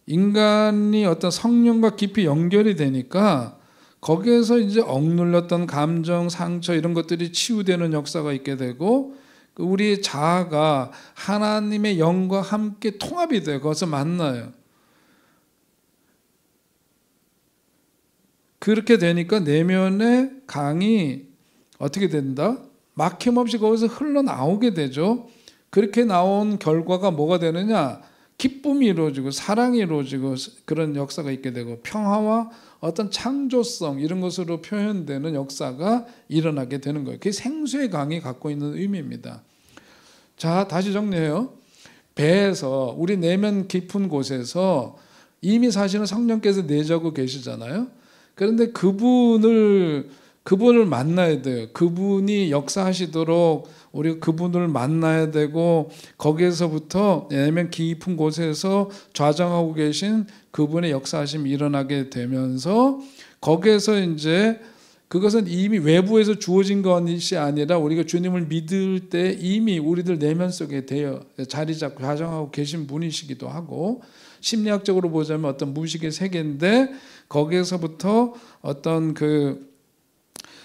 인간이 어떤 성령과 깊이 연결이 되니까 거기에서 이제 억눌렸던 감정, 상처 이런 것들이 치유되는 역사가 있게 되고 우리의 자아가 하나님의 영과 함께 통합이 돼요. 거기서 만나요. 그렇게 되니까 내면의 강이 어떻게 된다? 막힘없이 거기서 흘러나오게 되죠. 그렇게 나온 결과가 뭐가 되느냐? 기쁨이 이루어지고 사랑이 이루어지고 그런 역사가 있게 되고 평화와 어떤 창조성 이런 것으로 표현되는 역사가 일어나게 되는 거예요. 그게 생수의 강이 갖고 있는 의미입니다. 자, 다시 정리해요. 배에서 우리 내면 깊은 곳에서 이미 사실은 성령께서 내주하고 계시잖아요. 그런데 그분을 만나야 돼요. 그분이 역사하시도록 우리가 그분을 만나야 되고 거기에서부터 내면 깊은 곳에서 좌정하고 계신 그분의 역사하심이 일어나게 되면서 거기에서 이제 그것은 이미 외부에서 주어진 것이 아니라 우리가 주님을 믿을 때 이미 우리들 내면 속에 자리 잡고 좌정하고 계신 분이시기도 하고 심리학적으로 보자면 어떤 무의식의 세계인데 거기에서부터 어떤 그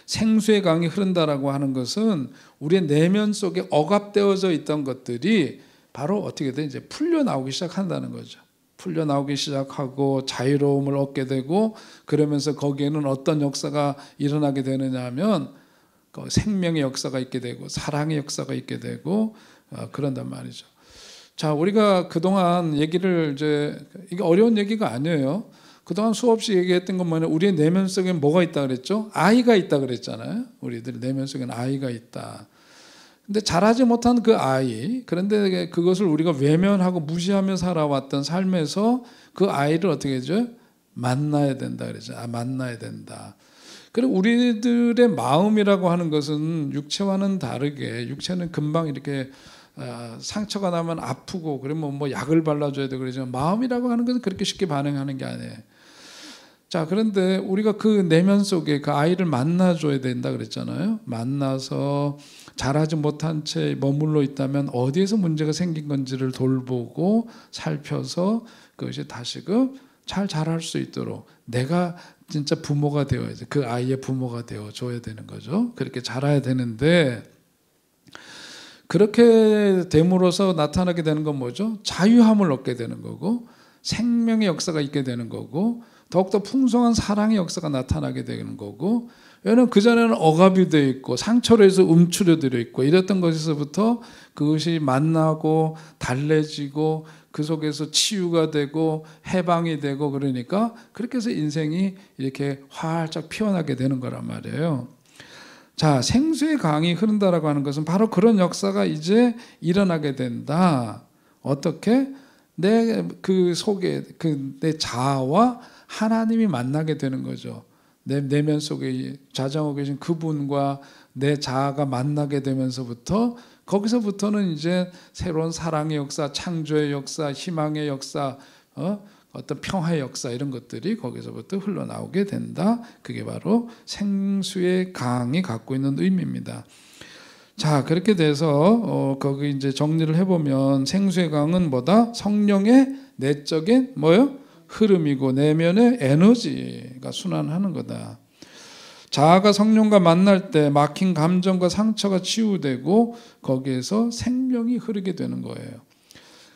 생수의 강이 흐른다라고 하는 것은 우리의 내면 속에 억압되어져 있던 것들이 바로 어떻게 돼 이제 풀려 나오기 시작한다는 거죠. 풀려 나오기 시작하고 자유로움을 얻게 되고 그러면서 거기에는 어떤 역사가 일어나게 되느냐 하면 생명의 역사가 있게 되고 사랑의 역사가 있게 되고 그런단 말이죠. 자, 우리가 그동안 얘기를 이게 어려운 얘기가 아니에요. 그동안 수없이 얘기했던 건 뭐냐? 우리의 내면 속에 뭐가 있다 그랬죠? 아이가 있다 그랬잖아요. 우리들 내면 속에는 아이가 있다. 근데 자라지 못한 그 아이, 그런데 그것을 우리가 외면하고 무시하며 살아왔던 삶에서 그 아이를 어떻게 하죠? 만나야 된다 그러죠. 만나야 된다. 그리고 우리들의 마음이라고 하는 것은 육체와는 다르게, 육체는 금방 이렇게 상처가 나면 아프고 그러면 뭐 약을 발라줘야 되고 그러지만 마음이라고 하는 것은 그렇게 쉽게 반응하는 게 아니에요. 자, 그런데 우리가 그 내면 속에 그 아이를 만나줘야 된다 그랬잖아요. 만나서 자라지 못한 채 머물러 있다면 어디에서 문제가 생긴 건지를 돌보고 살펴서 그것이 다시금 잘 자랄 수 있도록 내가 진짜 부모가 되어야지, 그 아이의 부모가 되어줘야 되는 거죠. 그렇게 자라야 되는데 그렇게 됨으로써 나타나게 되는 건 뭐죠? 자유함을 얻게 되는 거고 생명의 역사가 있게 되는 거고 더욱더 풍성한 사랑의 역사가 나타나게 되는 거고, 왜냐하면 그전에는 억압이 되어 있고 상처로 해서 움츠려들어 있고 이랬던 것에서부터 그것이 만나고 달래지고 그 속에서 치유가 되고 해방이 되고 그러니까 그렇게 해서 인생이 이렇게 활짝 피어나게 되는 거란 말이에요. 자, 생수의 강이 흐른다라고 하는 것은 바로 그런 역사가 이제 일어나게 된다. 어떻게? 내 그 속에 내 자아와 하나님이 만나게 되는 거죠. 내 내면 속에 좌정하고 계신 그분과 내 자아가 만나게 되면서부터 거기서부터는 이제 새로운 사랑의 역사, 창조의 역사, 희망의 역사, 어떤 평화의 역사 이런 것들이 거기서부터 흘러나오게 된다. 그게 바로 생수의 강이 갖고 있는 의미입니다. 자, 그렇게 돼서 거기 이제 정리를 해보면 생수의 강은 뭐다? 성령의 내적인 뭐요? 흐름이고 내면의 에너지가 순환하는 거다. 자아가 성령과 만날 때 막힌 감정과 상처가 치유되고 거기에서 생명이 흐르게 되는 거예요.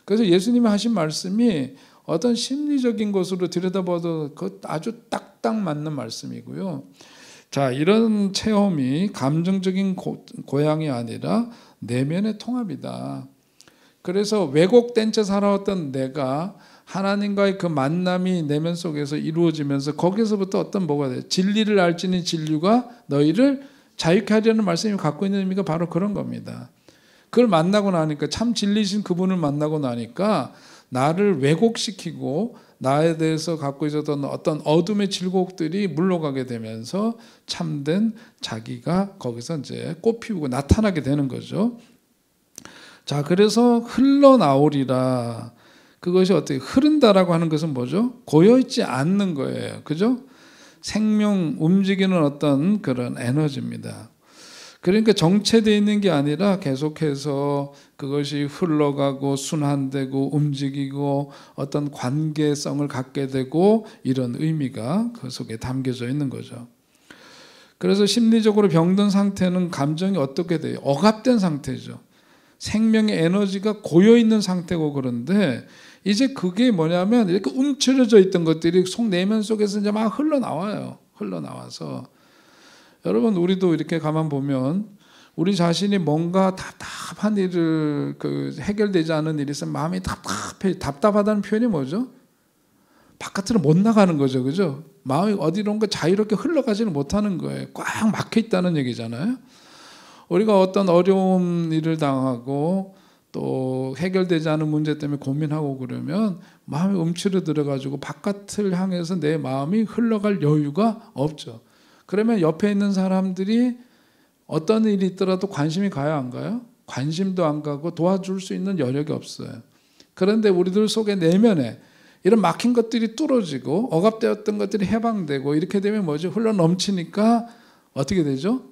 그래서 예수님이 하신 말씀이 어떤 심리적인 것으로 들여다봐도 아주 딱딱 맞는 말씀이고요. 자, 이런 체험이 감정적인 고향이 아니라 내면의 통합이다. 그래서 왜곡된 채 살아왔던 내가 하나님과의 그 만남이 내면 속에서 이루어지면서 거기서부터 어떤 뭐가 돼요? 진리를 알지니 진리가 너희를 자유케 하려는 말씀이 갖고 있는 의미가 바로 그런 겁니다. 그걸 만나고 나니까 참 진리신 그분을 만나고 나니까 나를 왜곡시키고 나에 대해서 갖고 있었던 어떤 어둠의 질곡들이 물러가게 되면서 참된 자기가 거기서 이제 꽃피우고 나타나게 되는 거죠. 자, 그래서 흘러나오리라. 그것이 어떻게 흐른다라고 하는 것은 뭐죠? 고여있지 않는 거예요. 그죠? 생명 움직이는 어떤 그런 에너지입니다. 그러니까 정체되어 있는 게 아니라 계속해서 그것이 흘러가고 순환되고 움직이고 어떤 관계성을 갖게 되고 이런 의미가 그 속에 담겨져 있는 거죠. 그래서 심리적으로 병든 상태는 감정이 어떻게 돼요? 억압된 상태죠. 생명의 에너지가 고여있는 상태고 그런데 이제 그게 뭐냐면 이렇게 움츠려져 있던 것들이 속 내면 속에서 이제 막 흘러나와요. 흘러나와서 여러분 우리도 이렇게 가만 보면 우리 자신이 뭔가 답답한 일을 해결되지 않은 일이 있으면 마음이 답답해. 답답하다는 표현이 뭐죠? 바깥으로 못 나가는 거죠. 그죠? 마음이 어디론가 자유롭게 흘러가지는 못하는 거예요. 꽉 막혀 있다는 얘기잖아요. 우리가 어떤 어려운 일을 당하고 또 해결되지 않은 문제 때문에 고민하고 그러면 마음이 움츠려 들어가지고 바깥을 향해서 내 마음이 흘러갈 여유가 없죠. 그러면 옆에 있는 사람들이 어떤 일이 있더라도 관심이 가요, 안 가요? 관심도 안 가고 도와줄 수 있는 여력이 없어요. 그런데 우리들 속에 내면에 이런 막힌 것들이 뚫어지고 억압되었던 것들이 해방되고 이렇게 되면 뭐죠? 흘러 넘치니까 어떻게 되죠?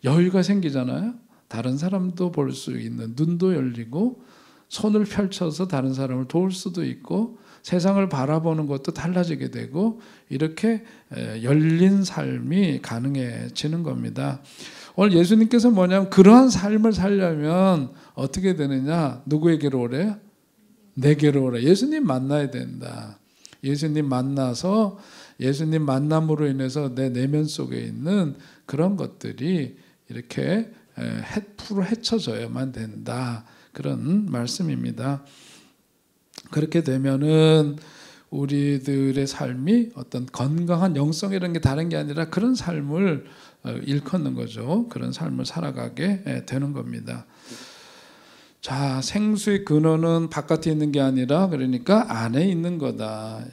여유가 생기잖아요. 다른 사람도 볼 수 있는 눈도 열리고 손을 펼쳐서 다른 사람을 도울 수도 있고 세상을 바라보는 것도 달라지게 되고 이렇게 열린 삶이 가능해지는 겁니다. 오늘 예수님께서 뭐냐면 그러한 삶을 살려면 어떻게 되느냐? 누구에게로 오래요? 내게로 오래. 예수님 만나야 된다. 예수님 만나서 예수님 만남으로 인해서 내 내면 속에 있는 그런 것들이 이렇게 풀어 헤쳐져야만 된다. 그런 말씀입니다. 그렇게 되면은 우리들의 삶이 어떤 건강한 영성이라는 게 다른 게 아니라 그런 삶을 일컫는 거죠. 그런 삶을 살아가게 되는 겁니다. 자, 생수의 근원은 바깥에 있는 게 아니라 그러니까 안에 있는 거다.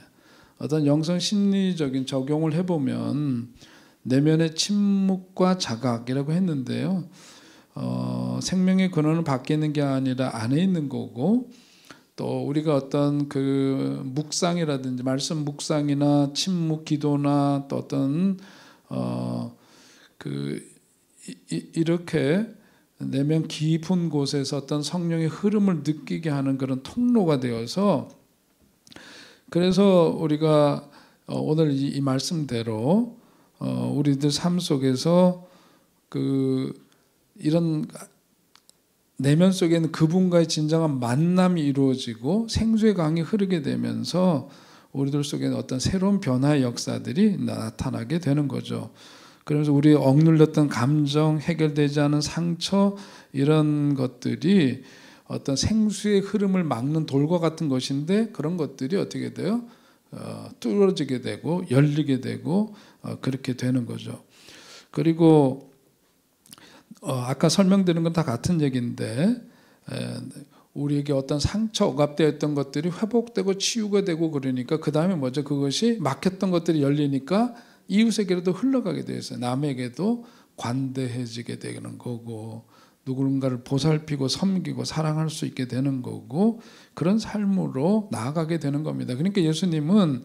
어떤 영성 심리적인 적용을 해보면 내면의 침묵과 자각이라고 했는데요. 생명의 근원은 밖에 있는 게 아니라 안에 있는 거고 또 우리가 어떤 그 묵상이라든지 말씀 묵상이나 침묵 기도나 또 어떤 이렇게 내면 깊은 곳에서 어떤 성령의 흐름을 느끼게 하는 그런 통로가 되어서 그래서 우리가 오늘 이 말씀대로 우리들 삶 속에서 이런 내면 속에 있는 그분과의 진정한 만남이 이루어지고 생수의 강이 흐르게 되면서 우리들 속에는 어떤 새로운 변화의 역사들이 나타나게 되는 거죠. 그래서 우리 억눌렸던 감정, 해결되지 않은 상처 이런 것들이 어떤 생수의 흐름을 막는 돌과 같은 것인데 그런 것들이 어떻게 돼요? 뚫어지게 되고 열리게 되고 그렇게 되는 거죠. 그리고 아까 설명드린 건 다 같은 얘기인데 우리에게 어떤 상처 억압되었던 것들이 회복되고 치유가 되고 그러니까 그 다음에 뭐죠? 그것이 막혔던 것들이 열리니까 이웃에게도 흘러가게 되어 있어요. 남에게도 관대해지게 되는 거고 누군가를 보살피고 섬기고 사랑할 수 있게 되는 거고 그런 삶으로 나아가게 되는 겁니다. 그러니까 예수님은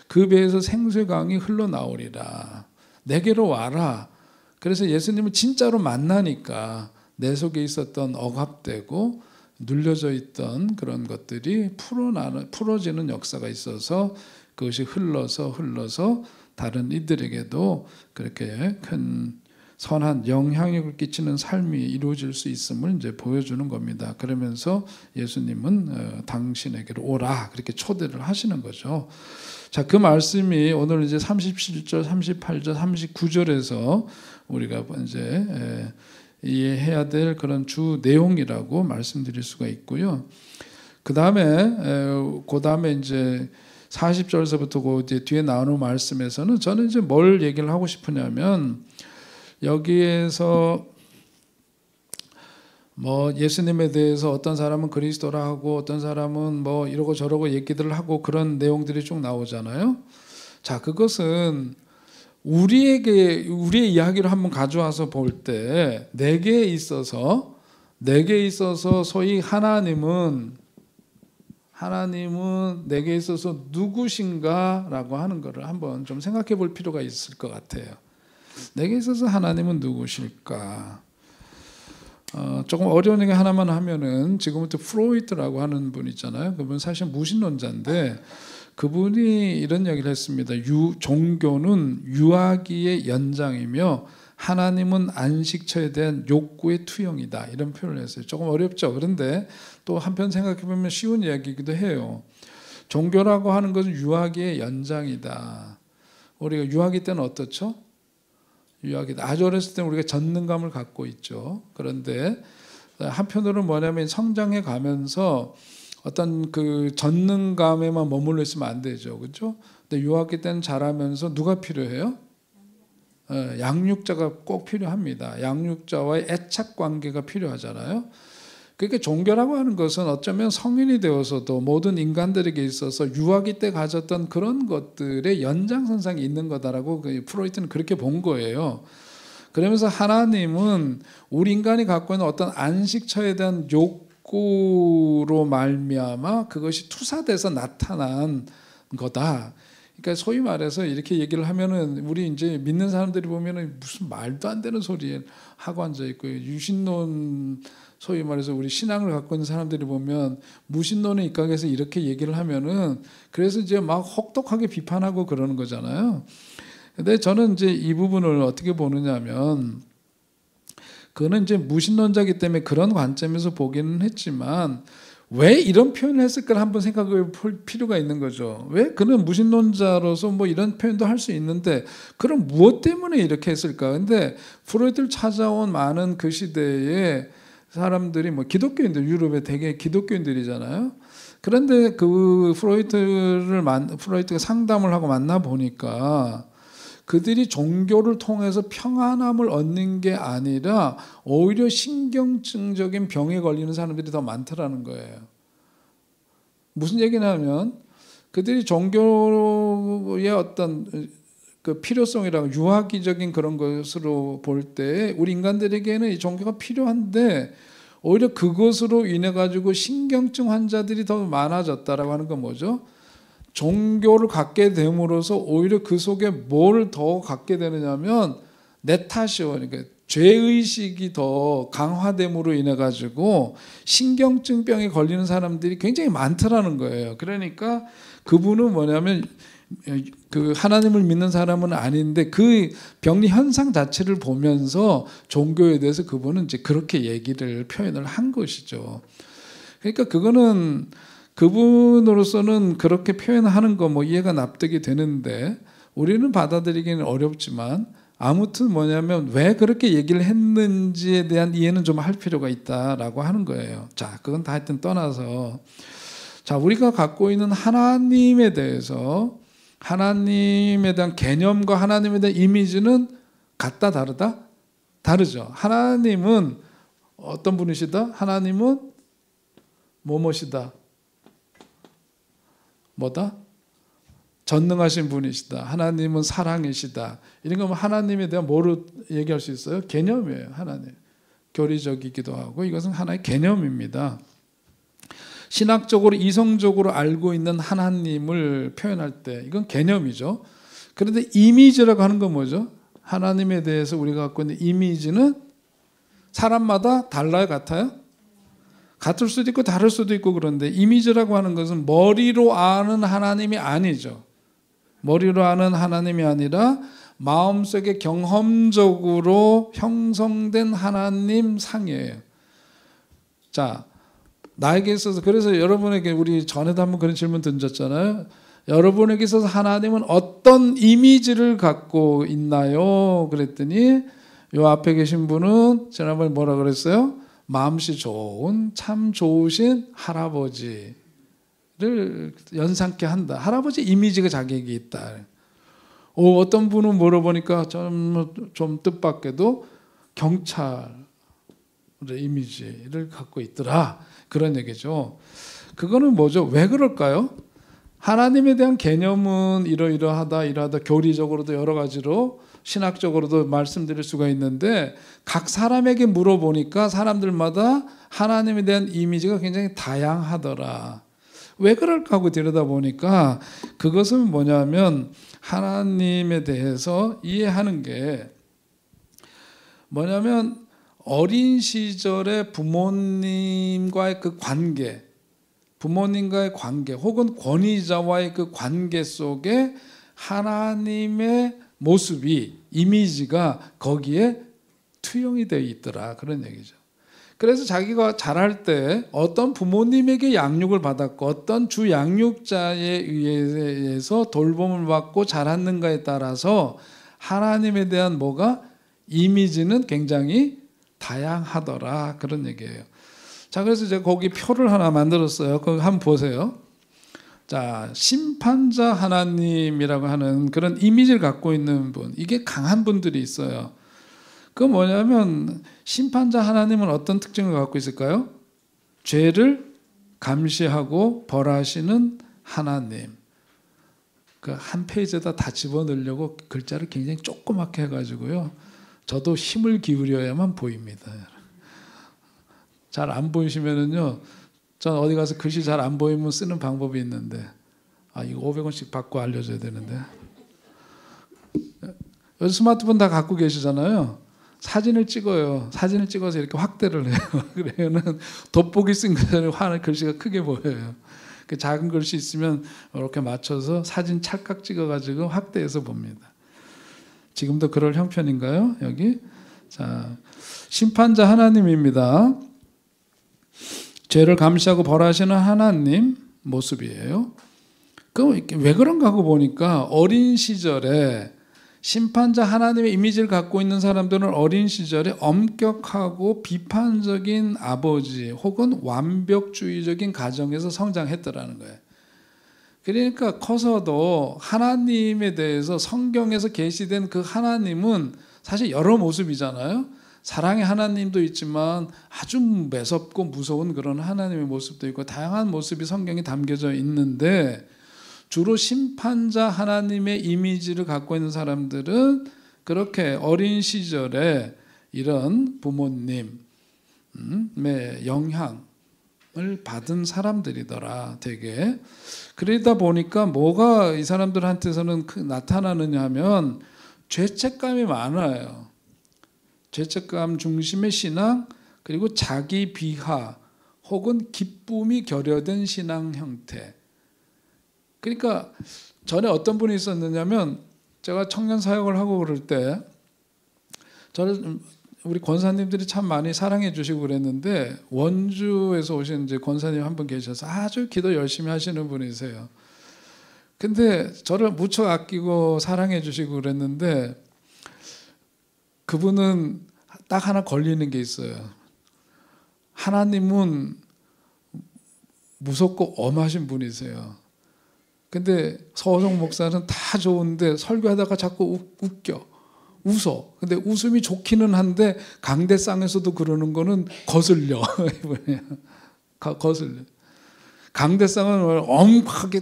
그 배에서 생수강이 흘러나오리라. 내게로 와라. 그래서 예수님은 진짜로 만나니까 내 속에 있었던 억압되고 눌려져 있던 그런 것들이 풀어지는 역사가 있어서 그것이 흘러서 다른 이들에게도 그렇게 큰 선한 영향력을 끼치는 삶이 이루어질 수 있음을 이제 보여주는 겁니다. 그러면서 예수님은 당신에게로 오라 그렇게 초대를 하시는 거죠. 자, 그 말씀이 오늘 이제 37절, 38절, 39절에서 우리가 이제 이해해야 될 그런 주 내용이라고 말씀드릴 수가 있고요. 그 다음에 이제 40절에서부터 그 뒤에 나오는 말씀에서는 저는 이제 뭘 얘기를 하고 싶으냐면 여기에서 뭐 예수님에 대해서 어떤 사람은 그리스도라 하고 어떤 사람은 뭐 이러고 저러고 얘기들을 하고 그런 내용들이 쭉 나오잖아요. 자, 그것은 우리의 이야기를 한번 가져와서 볼 때 내게 있어서 소위 하나님은 내게 있어서 누구신가라고 하는 것을 한번 좀 생각해 볼 필요가 있을 것 같아요. 내게 있어서 하나님은 누구실까? 조금 어려운 얘기 하나만 하면은 지금부터 프로이트라고 하는 분 있잖아요. 그분 사실 무신론자인데 그분이 이런 얘기를 했습니다. 종교는 유아기의 연장이며 하나님은 안식처에 대한 욕구의 투영이다. 이런 표현을 했어요. 조금 어렵죠. 그런데 또 한편 생각해 보면 쉬운 이야기이기도 해요. 종교라고 하는 것은 유아기의 연장이다. 우리가 유아기 때는 어떻죠? 유아기 아주 어렸을 때는 우리가 전능감을 갖고 있죠. 그런데 한편으로는 뭐냐면 성장해 가면서 어떤 그 전능감에만 머물러 있으면 안 되죠. 그렇죠? 근데 유아기 때는 자라면서 누가 필요해요? 양육자가 꼭 필요합니다. 양육자와의 애착 관계가 필요하잖아요. 그러니까 종교라고 하는 것은 어쩌면 성인이 되어서도 모든 인간들에게 있어서 유아기 때 가졌던 그런 것들의 연장선상에 있는 거다라고 프로이트는 그렇게 본 거예요. 그러면서 하나님은 우리 인간이 갖고 있는 어떤 안식처에 대한 욕구로 말미암아 그것이 투사돼서 나타난 거다. 그러니까 소위 말해서 이렇게 얘기를 하면은 우리 이제 믿는 사람들이 보면은 무슨 말도 안 되는 소리 하고 앉아 있고 유신론 소위 말해서 우리 신앙을 갖고 있는 사람들이 보면 무신론에 입각해서 이렇게 얘기를 하면은 그래서 이제 막 혹독하게 비판하고 그러는 거잖아요. 근데 저는 이제 이 부분을 어떻게 보느냐면 그거는 이제 무신론자이기 때문에 그런 관점에서 보기는 했지만 왜 이런 표현을 했을까 한번 생각해 볼 필요가 있는 거죠. 왜? 그는 무신론자로서 뭐 이런 표현도 할 수 있는데 그럼 무엇 때문에 이렇게 했을까? 근데 프로이트를 찾아온 많은 그 시대에 사람들이 뭐 기독교인들 유럽에 되게 기독교인들이잖아요. 그런데 그 프로이트가 상담을 하고 만나 보니까 그들이 종교를 통해서 평안함을 얻는 게 아니라 오히려 신경증적인 병에 걸리는 사람들이 더 많더라는 거예요. 무슨 얘기냐면 그들이 종교의 어떤 그 필요성이라고 유아기적인 그런 것으로 볼 때 우리 인간들에게는 이 종교가 필요한데 오히려 그것으로 인해 가지고 신경증 환자들이 더 많아졌다라고 하는 건 뭐죠? 종교를 갖게 됨으로써 오히려 그 속에 뭘 더 갖게 되느냐면 내 탓이요. 그러니까 죄의식이 더 강화됨으로 인해 가지고 신경증병에 걸리는 사람들이 굉장히 많더라는 거예요. 그러니까 그분은 뭐냐면 그 하나님을 믿는 사람은 아닌데 그 병리 현상 자체를 보면서 종교에 대해서 그분은 이제 그렇게 얘기를 표현을 한 것이죠. 그러니까 그거는 그분으로서는 그렇게 표현하는 거 뭐 이해가 납득이 되는데 우리는 받아들이기는 어렵지만 아무튼 뭐냐면 왜 그렇게 얘기를 했는지에 대한 이해는 좀 할 필요가 있다라고 하는 거예요. 자, 그건 다 하여튼 떠나서 자, 우리가 갖고 있는 하나님에 대해서 하나님에 대한 개념과 하나님에 대한 이미지는 같다 다르다? 다르죠. 하나님은 어떤 분이시다? 하나님은 뭐뭐시다? 뭐다? 전능하신 분이시다. 하나님은 사랑이시다. 이런 거면 하나님에 대한 뭐로 얘기할 수 있어요? 개념이에요. 하나님. 교리적이기도 하고 이것은 하나의 개념입니다. 신학적으로 이성적으로 알고 있는 하나님을 표현할 때 이건 개념이죠. 그런데 이미지라고 하는 건 뭐죠? 하나님에 대해서 우리가 갖고 있는 이미지는 사람마다 달라요? 같아요? 같을 수도 있고 다를 수도 있고 그런데 이미지라고 하는 것은 머리로 아는 하나님이 아니죠. 머리로 아는 하나님이 아니라 마음속에 경험적으로 형성된 하나님 상이에요. 자, 나에게 있어서 그래서 여러분에게 우리 전에도 한번 그런 질문 던졌잖아요. 여러분에게 있어서 하나님은 어떤 이미지를 갖고 있나요? 그랬더니 요 앞에 계신 분은 지난번에 뭐라 그랬어요? 마음씨 좋은 참 좋으신 할아버지를 연상케 한다. 할아버지 이미지가 자기에게 있다. 어떤 분은 물어보니까 좀 뜻밖에도 경찰의 이미지를 갖고 있더라. 그런 얘기죠. 그거는 뭐죠? 왜 그럴까요? 하나님에 대한 개념은 이러이러하다 교리적으로도 여러 가지로 신학적으로도 말씀드릴 수가 있는데 각 사람에게 물어보니까 사람들마다 하나님에 대한 이미지가 굉장히 다양하더라. 왜 그럴까 하고 들여다보니까 그것은 뭐냐면 하나님에 대해서 이해하는 게 뭐냐면 어린 시절에 부모님과의 그 관계, 부모님과의 관계 혹은 권위자와의 그 관계 속에 하나님의 모습이 이미지가 거기에 투영이 되어 있더라 그런 얘기죠. 그래서 자기가 자랄 때 어떤 부모님에게 양육을 받았고 어떤 주 양육자에 의해서 돌봄을 받고 자랐는가에 따라서 하나님에 대한 뭐가 이미지는 굉장히 다양하더라 그런 얘기예요. 자, 그래서 제가 거기 표를 하나 만들었어요. 그거 한번 보세요. 자, 심판자 하나님이라고 하는 그런 이미지를 갖고 있는 분, 이게 강한 분들이 있어요. 그 뭐냐면 심판자 하나님은 어떤 특징을 갖고 있을까요? 죄를 감시하고 벌하시는 하나님. 그 한 페이지에다 다 집어넣으려고 글자를 굉장히 조그맣게 해가지고요. 저도 힘을 기울여야만 보입니다. 잘 안 보이시면은요, 전 어디 가서 글씨 잘 안 보이면 쓰는 방법이 있는데, 이거 500원씩 받고 알려줘야 되는데. 요즘 스마트폰 다 갖고 계시잖아요. 사진을 찍어요. 사진을 찍어서 이렇게 확대를 해요. 그러면은 돋보기 쓴 것처럼 화는 글씨가 크게 보여요. 그 작은 글씨 있으면 이렇게 맞춰서 사진 찰칵 찍어가지고 확대해서 봅니다. 지금도 그럴 형편인가요? 여기. 자, 심판자 하나님입니다. 죄를 감시하고 벌하시는 하나님 모습이에요. 왜 그런가 하고 보니까 어린 시절에 심판자 하나님의 이미지를 갖고 있는 사람들은 어린 시절에 엄격하고 비판적인 아버지 혹은 완벽주의적인 가정에서 성장했더라는 거예요. 그러니까 커서도 하나님에 대해서 성경에서 계시된 그 하나님은 사실 여러 모습이잖아요. 사랑의 하나님도 있지만 아주 매섭고 무서운 그런 하나님의 모습도 있고 다양한 모습이 성경에 담겨져 있는데 주로 심판자 하나님의 이미지를 갖고 있는 사람들은 그렇게 어린 시절에 이런 부모님의 영향을 받은 사람들이더라 되게. 그러다 보니까 뭐가 이 사람들한테서는 나타나느냐 하면 죄책감이 많아요. 죄책감 중심의 신앙, 그리고 자기 비하 혹은 기쁨이 결여된 신앙 형태. 그러니까 전에 어떤 분이 있었느냐면 제가 청년 사역을 하고 그럴 때 저를 우리 권사님들이 참 많이 사랑해 주시고 그랬는데 원주에서 오신 이제 권사님 한 분 계셔서 아주 기도 열심히 하시는 분이세요. 근데 저를 무척 아끼고 사랑해 주시고 그랬는데 그분은 딱 하나 걸리는 게 있어요. 하나님은 무섭고 엄하신 분이세요. 근데 서호성 목사는 다 좋은데 설교하다가 자꾸 웃어. 근데 웃음이 좋기는 한데 강대상에서도 그러는 거는 거슬려. 거슬려. 강대상은 엄하게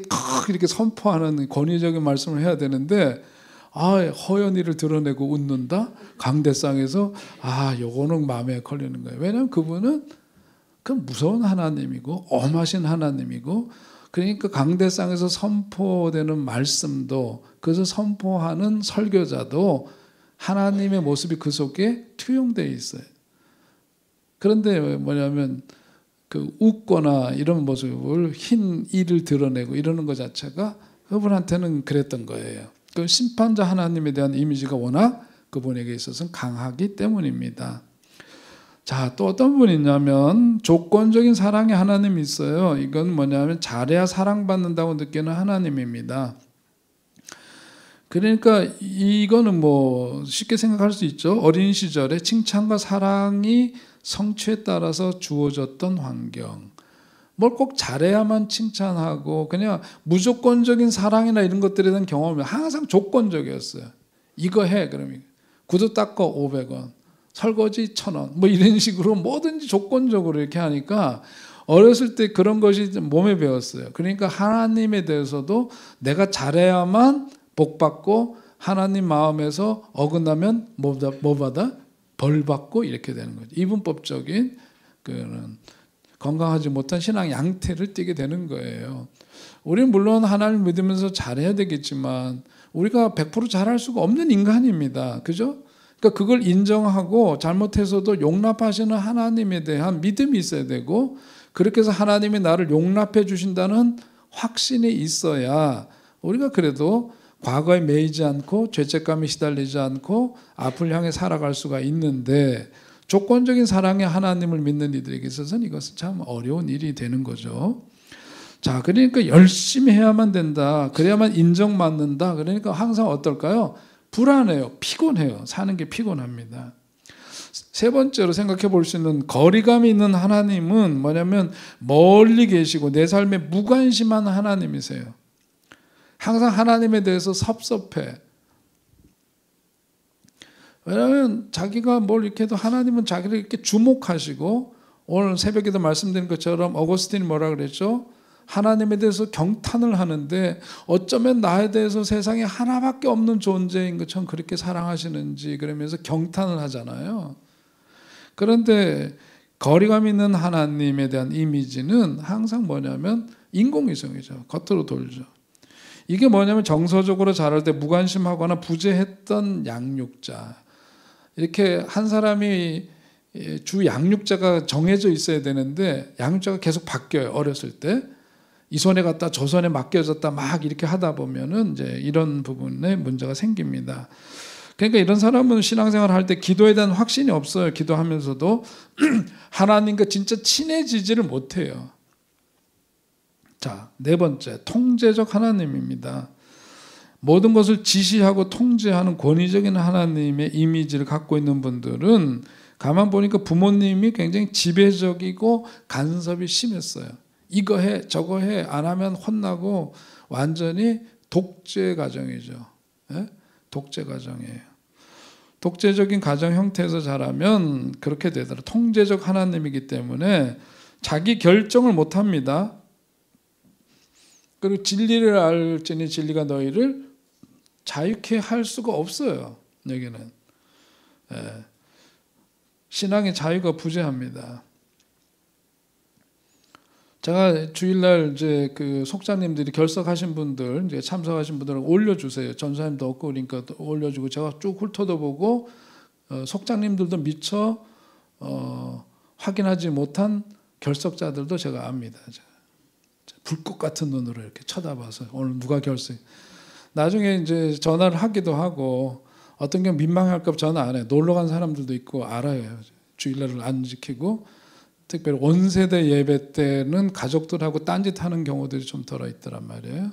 이렇게 선포하는 권위적인 말씀을 해야 되는데 허연이를 드러내고 웃는다? 강대상에서 요거는 마음에 걸리는 거예요. 왜냐하면 그분은 그 무서운 하나님이고 엄하신 하나님이고, 그러니까 강대상에서 선포되는 말씀도, 그래서 선포하는 설교자도 하나님의 모습이 그 속에 투영되어 있어요. 그런데 뭐냐면 그 웃거나 이런 모습을, 흰 이를 드러내고 이러는 것 자체가 그분한테는 그랬던 거예요. 그 심판자 하나님에 대한 이미지가 워낙 그분에게 있어서는 강하기 때문입니다. 자, 또 어떤 분이 있냐면 조건적인 사랑의 하나님이 있어요. 이건 뭐냐면 잘해야 사랑받는다고 느끼는 하나님입니다. 그러니까 이거는 뭐 쉽게 생각할 수 있죠. 어린 시절에 칭찬과 사랑이 성취에 따라서 주어졌던 환경. 뭘 꼭 잘해야만 칭찬하고 그냥 무조건적인 사랑이나 이런 것들에 대한 경험이 항상 조건적이었어요. 이거 해 그러면 구두 닦아 500원, 설거지 1,000원, 뭐 이런 식으로 뭐든지 조건적으로 이렇게 하니까 어렸을 때 그런 것이 몸에 배웠어요. 그러니까 하나님에 대해서도 내가 잘해야만 복 받고, 하나님 마음에서 어긋나면 뭐 받아? 벌 받고 이렇게 되는 거죠. 이분법적인 그런 건강하지 못한 신앙 양태를 띠게 되는 거예요. 우리는 물론 하나님을 믿으면서 잘해야 되겠지만 우리가 100% 잘할 수가 없는 인간입니다. 그죠? 그러니까 그걸 인정하고 잘못해서도 용납하시는 하나님에 대한 믿음이 있어야 되고, 그렇게 해서 하나님이 나를 용납해 주신다는 확신이 있어야 우리가 그래도 과거에 매이지 않고 죄책감에 시달리지 않고 앞을 향해 살아갈 수가 있는데, 조건적인 사랑의 하나님을 믿는 이들에게 있어서는 이것은 참 어려운 일이 되는 거죠. 자, 그러니까 열심히 해야만 된다. 그래야만 인정받는다. 그러니까 항상 어떨까요? 불안해요. 피곤해요. 사는 게 피곤합니다. 세 번째로 생각해 볼 수 있는 거리감이 있는 하나님은 뭐냐면 멀리 계시고 내 삶에 무관심한 하나님이세요. 항상 하나님에 대해서 섭섭해. 왜냐하면 자기가 뭘 이렇게 해도 하나님은 자기를 이렇게 주목하시고, 오늘 새벽에도 말씀드린 것처럼 어거스틴이 뭐라 그랬죠? 하나님에 대해서 경탄을 하는데 어쩌면 나에 대해서 세상에 하나밖에 없는 존재인 것처럼 그렇게 사랑하시는지 그러면서 경탄을 하잖아요. 그런데 거리감 있는 하나님에 대한 이미지는 항상 뭐냐면 인공위성이죠. 겉으로 돌죠. 이게 뭐냐면 정서적으로 자랄 때 무관심하거나 부재했던 양육자, 이렇게 한 사람이 주 양육자가 정해져 있어야 되는데 양육자가 계속 바뀌어요. 어렸을 때 이 손에 갔다 저 손에 맡겨졌다 막 이렇게 하다 보면은 이제 이런 부분에 문제가 생깁니다. 그러니까 이런 사람은 신앙생활을 할 때 기도에 대한 확신이 없어요. 기도하면서도 하나님과 진짜 친해지지를 못해요. 자, 네 번째, 통제적 하나님입니다. 모든 것을 지시하고 통제하는 권위적인 하나님의 이미지를 갖고 있는 분들은 가만 보니까 부모님이 굉장히 지배적이고 간섭이 심했어요. 이거 해 저거 해 안 하면 혼나고 완전히 독재 가정이죠. 예? 독재 가정이에요. 독재적인 가정 형태에서 자라면 그렇게 되더라고요. 통제적 하나님이기 때문에 자기 결정을 못합니다. 그리고 진리를 알지니 진리가 너희를 자유케 할 수가 없어요. 여기는 신앙의 자유가 부재합니다. 제가 주일날 이제 그 속장님들이 결석하신 분들, 이제 참석하신 분들을 올려주세요. 전사님도 없고 그러니까 올려주고 제가 쭉 훑어보고 속장님들도 미처 확인하지 못한 결석자들도 제가 압니다. 불꽃 같은 눈으로 이렇게 쳐다봐서 오늘 누가 결석. 나중에 이제 전화를 하기도 하고 어떤 경우 민망할까 봐 전화 안 해요. 놀러 간 사람들도 있고 알아요. 주일날을 안 지키고. 특별히 원세대 예배 때는 가족들하고 딴짓하는 경우들이 좀 덜어 있더란 말이에요.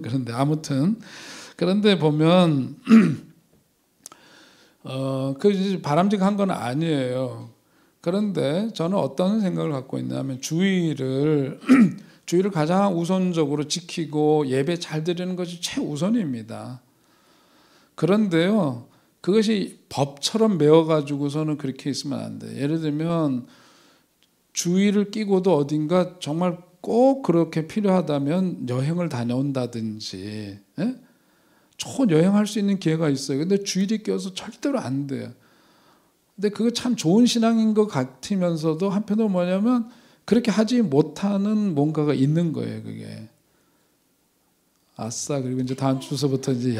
그런데 아무튼 그런데 보면 그 바람직한 건 아니에요. 그런데 저는 어떤 생각을 갖고 있냐면 주의를 가장 우선적으로 지키고 예배 잘 드리는 것이 최우선입니다. 그런데요, 그것이 법처럼 매워가지고서는 그렇게 있으면 안 돼요. 예를 들면 주의를 끼고도 어딘가 정말 꼭 그렇게 필요하다면 여행을 다녀온다든지, 예? 좋은 여행할 수 있는 기회가 있어요. 근데 주일이 껴서 절대로 안 돼요. 근데 그거 참 좋은 신앙인 것 같으면서도 한편으로 뭐냐면 그렇게 하지 못하는 뭔가가 있는 거예요. 그게. 아싸. 그리고 이제 다음 주서부터 이제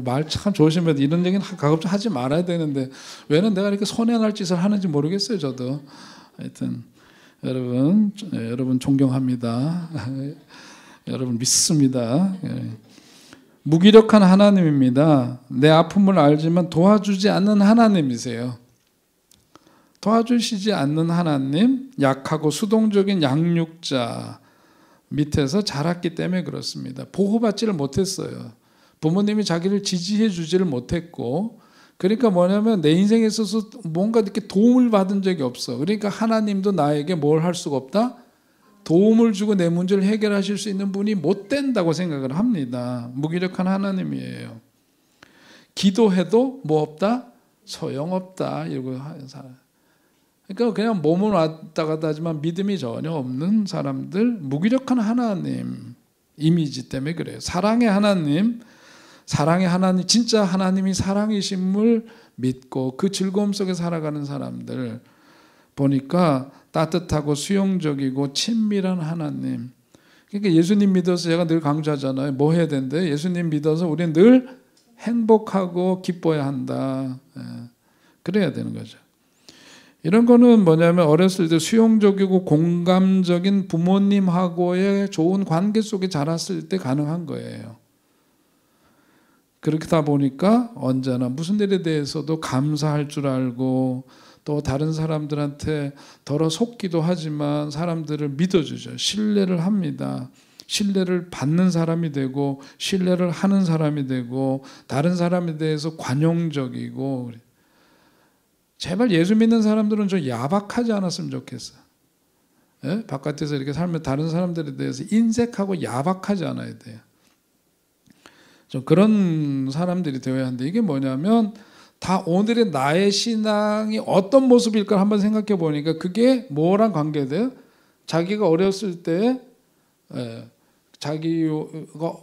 말 참 조심해야 돼. 이런 얘기는 가급적 하지 말아야 되는데 왜는 내가 이렇게 손해날 짓을 하는지 모르겠어요. 저도. 하여튼 여러분 존경합니다. 여러분 믿습니다. 무기력한 하나님입니다. 내 아픔을 알지만 도와주지 않는 하나님이세요. 도와주시지 않는 하나님, 약하고 수동적인 양육자 밑에서 자랐기 때문에 그렇습니다. 보호받지를 못했어요. 부모님이 자기를 지지해 주지를 못했고, 그러니까 뭐냐면 내 인생에 있어서 뭔가 이렇게 도움을 받은 적이 없어. 그러니까 하나님도 나에게 뭘 할 수가 없다? 도움을 주고 내 문제를 해결하실 수 있는 분이 못 된다고 생각을 합니다. 무기력한 하나님이에요. 기도해도 뭐 없다? 소용없다. 이러고 하는 사람. 그러니까 그냥 몸은 왔다 갔다 하지만 믿음이 전혀 없는 사람들, 무기력한 하나님 이미지 때문에 그래요. 사랑의 하나님, 진짜 하나님이 사랑이심을 믿고 그 즐거움 속에 살아가는 사람들 보니까 따뜻하고 수용적이고 친밀한 하나님. 그러니까 예수님 믿어서 제가 늘 강조하잖아요. 뭐 해야 된대? 예수님 믿어서 우리는 늘 행복하고 기뻐야 한다. 그래야 되는 거죠. 이런 거는 뭐냐면 어렸을 때 수용적이고 공감적인 부모님하고의 좋은 관계 속에 자랐을 때 가능한 거예요. 그렇다 보니까 언제나 무슨 일에 대해서도 감사할 줄 알고 또 다른 사람들한테 덜어 속기도 하지만 사람들을 믿어주죠. 신뢰를 합니다. 신뢰를 받는 사람이 되고 신뢰를 하는 사람이 되고 다른 사람에 대해서 관용적이고. 제발 예수 믿는 사람들은 좀 야박하지 않았으면 좋겠어요. 예? 바깥에서 이렇게 살면 다른 사람들에 대해서 인색하고 야박하지 않아야 돼요. 좀 그런 사람들이 되어야 하는데 이게 뭐냐면 다 오늘의 나의 신앙이 어떤 모습일까 한번 생각해 보니까 그게 뭐랑 관계돼요? 자기가 어렸을 때 자기가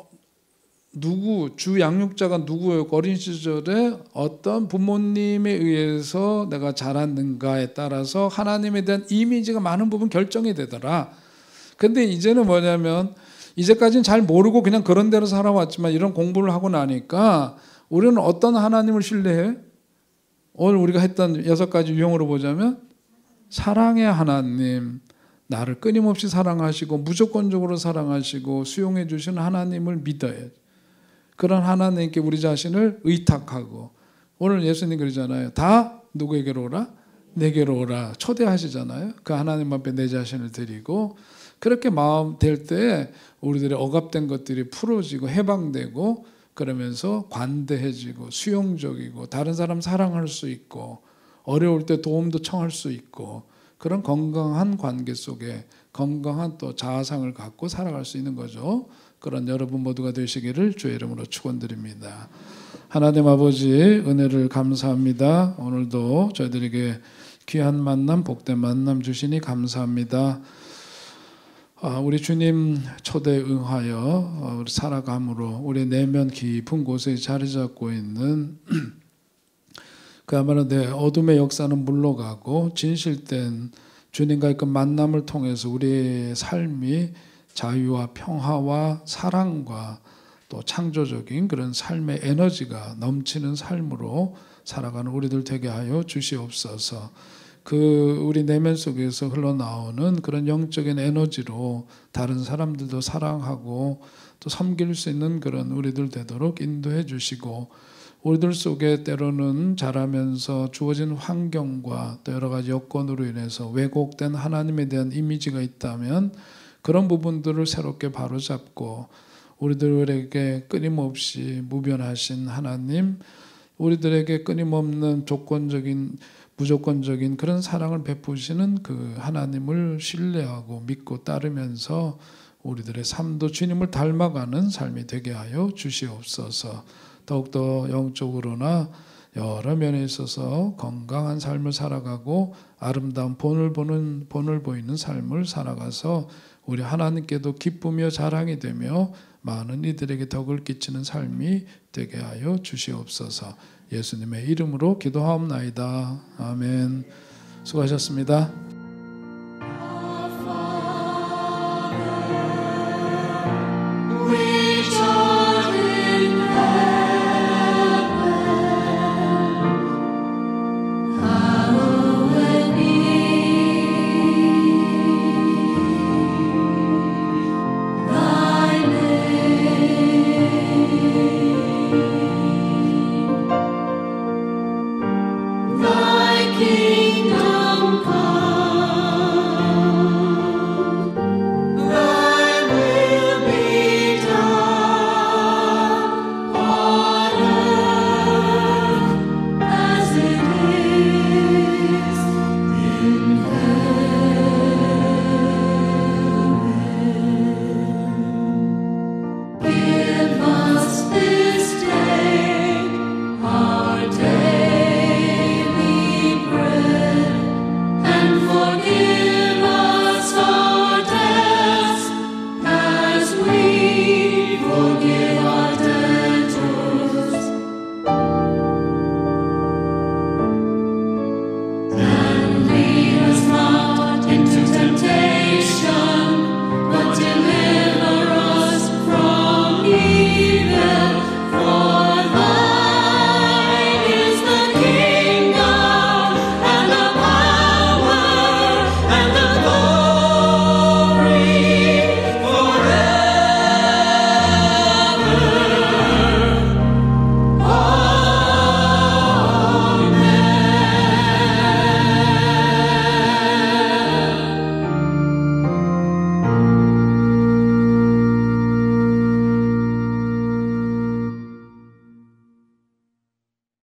주 양육자가 누구예요? 어린 시절에 어떤 부모님에 의해서 내가 자랐는가에 따라서 하나님에 대한 이미지가 많은 부분 결정이 되더라. 근데 이제는 뭐냐면 이제까지는 잘 모르고 그냥 그런 대로 살아왔지만 이런 공부를 하고 나니까 우리는 어떤 하나님을 신뢰해? 오늘 우리가 했던 6가지 유형으로 보자면 사랑의 하나님, 나를 끊임없이 사랑하시고 무조건적으로 사랑하시고 수용해 주시는 하나님을 믿어야 그런 하나님께 우리 자신을 의탁하고 오늘 예수님 그러잖아요. 다 누구에게로 오라? 내게로 오라. 초대하시잖아요. 그 하나님 앞에 내 자신을 드리고 그렇게 마음 될 때 우리들의 억압된 것들이 풀어지고 해방되고 그러면서 관대해지고 수용적이고 다른 사람 사랑할 수 있고 어려울 때 도움도 청할 수 있고 그런 건강한 관계 속에 건강한 또 자아상을 갖고 살아갈 수 있는 거죠. 그런 여러분 모두가 되시기를 주의 이름으로 축원드립니다. 하나님 아버지 은혜를 감사합니다. 오늘도 저희들에게 귀한 만남 복된 만남 주시니 감사합니다. 우리 주님 초대에 응하여 우리 살아감으로 우리 내면 깊은 곳에 자리 잡고 있는 그야말로 내 어둠의 역사는 물러가고 진실된 주님과의 그 만남을 통해서 우리의 삶이 자유와 평화와 사랑과 또 창조적인 그런 삶의 에너지가 넘치는 삶으로 살아가는 우리들 되게 하여 주시옵소서. 그 우리 내면 속에서 흘러나오는 그런 영적인 에너지로 다른 사람들도 사랑하고 또 섬길 수 있는 그런 우리들 되도록 인도해 주시고 우리들 속에 때로는 자라면서 주어진 환경과 또 여러 가지 여건으로 인해서 왜곡된 하나님에 대한 이미지가 있다면 그런 부분들을 새롭게 바로잡고 우리들에게 끊임없이 무변하신 하나님, 우리들에게 끊임없는 무조건적인 그런 사랑을 베푸시는 그 하나님을 신뢰하고 믿고 따르면서 우리들의 삶도 주님을 닮아가는 삶이 되게 하여 주시옵소서. 더욱더 영적으로나 여러 면에 있어서 건강한 삶을 살아가고 아름다운 본을 보이는 삶을 살아가서 우리 하나님께도 기쁘며 자랑이 되며 많은 이들에게 덕을 끼치는 삶이 되게 하여 주시옵소서. 예수님의 이름으로 기도하옵나이다. 아멘. 수고하셨습니다.